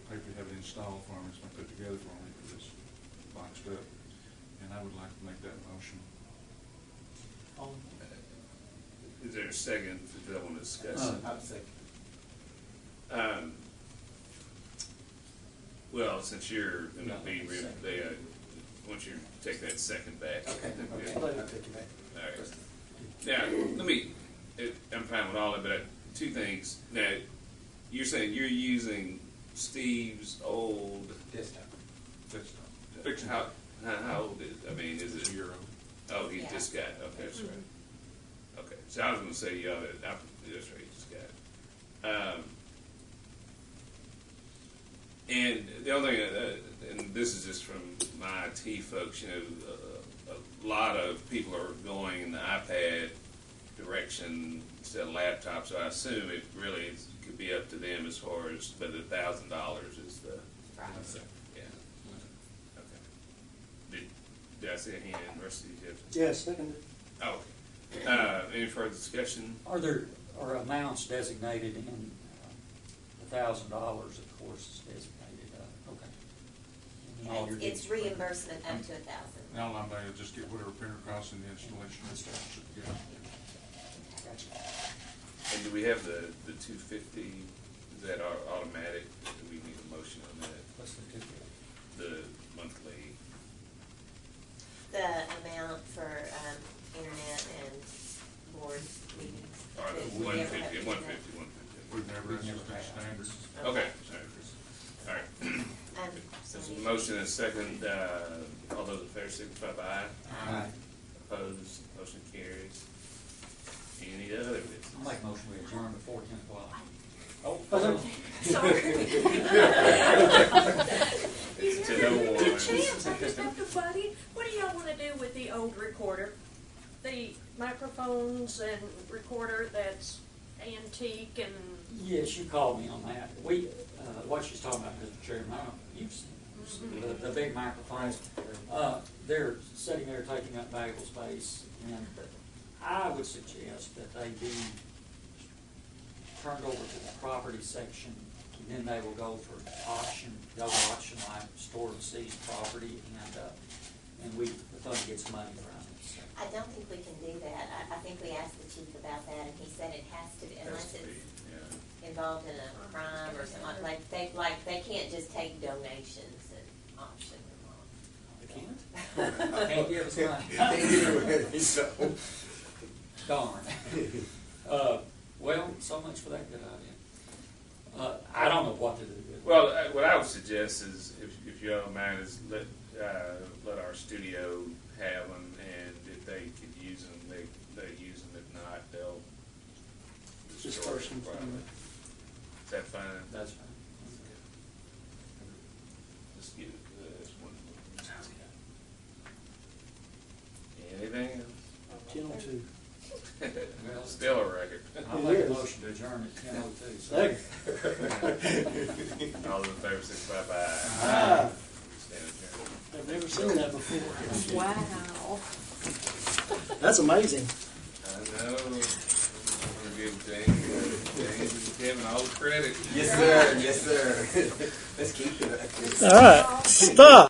paper, have it installed for him, it's been put together for him, because it's boxed up. And I would like to make that motion. Is there a second that I want to discuss? I'm second. Well, since you're going to be, once you take that second back. Okay. All I'll take it back. right. Now, I'm fine with all of it, but two things. Now, you're saying you're using Steve's old Desktop. desktop. How old is it? I mean, is it? A year old. Oh, he Yeah. just got it. Okay, that's right. Okay, so I was going to say, that's right, he just got it. And the other thing, and this is just from my IT folks, a lot of people are going in the iPad direction instead of laptop, so I assume it really could be up to them as far as, but $1,000 is the. Right. Yeah. Okay. Did I see a hand, Rusty? Yes, second. Oh, okay. Any further discussion? Are amounts designated in $1,000, of course, is designated, okay. And all your It's digits- reimbursement up to $1,000. Now I'm going to just get whatever printer costs and the installation and stuff should get. Gotcha. And do we have the 250? Is that automatic? Do we need a motion on that? What's the ticket? The monthly. The amount for internet and board meetings. Or the that we never have 150, to do 150, 150. We've never, We've it's never just been had standard. it. Okay, all right. There's a motion and a second. All those in favor signify by aye. Aye. Opposed, motion carries. Any other business? I'll make a motion we adjourn before 10 o'clock. Oh, To no one. Chance, I just have to butt in. What do y'all wanna do with the old recorder? The microphones and recorder that's antique and, Yes, you called me on that. What she's talking about, Mr. Chairman, I don't know, you've seen the big microphones. They're sitting there taking up valuable space, and I would suggest that they be turned over to the property section, and then they will go for auction, like store and seize property, and the fund gets money from it. So. I don't think we can do that. I think we asked the chief about that, and he said it has to be, unless it's involved in a crime or something, they can't just take donations and auction them off. They can't? Can't give us money. Darn. Well, so much for that good idea. I don't know what to do with it. Well, what I would suggest is, if you don't mind, is let our studio have them, and if they could use them, they use them. If not, they'll destroy Disperse them. them. Probably. Is that fine? That's fine. Let's get it. This one. Sounds good. Anything else? 10:02. Well, Still a record. I'll make a motion to adjourn at 10:02. Second. All those in favor, signify by aye. Ah, Stand adjourned. I've never seen that before. Wow. That's amazing. I know. We're giving James and Kevin all the credit. Yes, sir. Yes, sir. Let's keep it. All right, stop.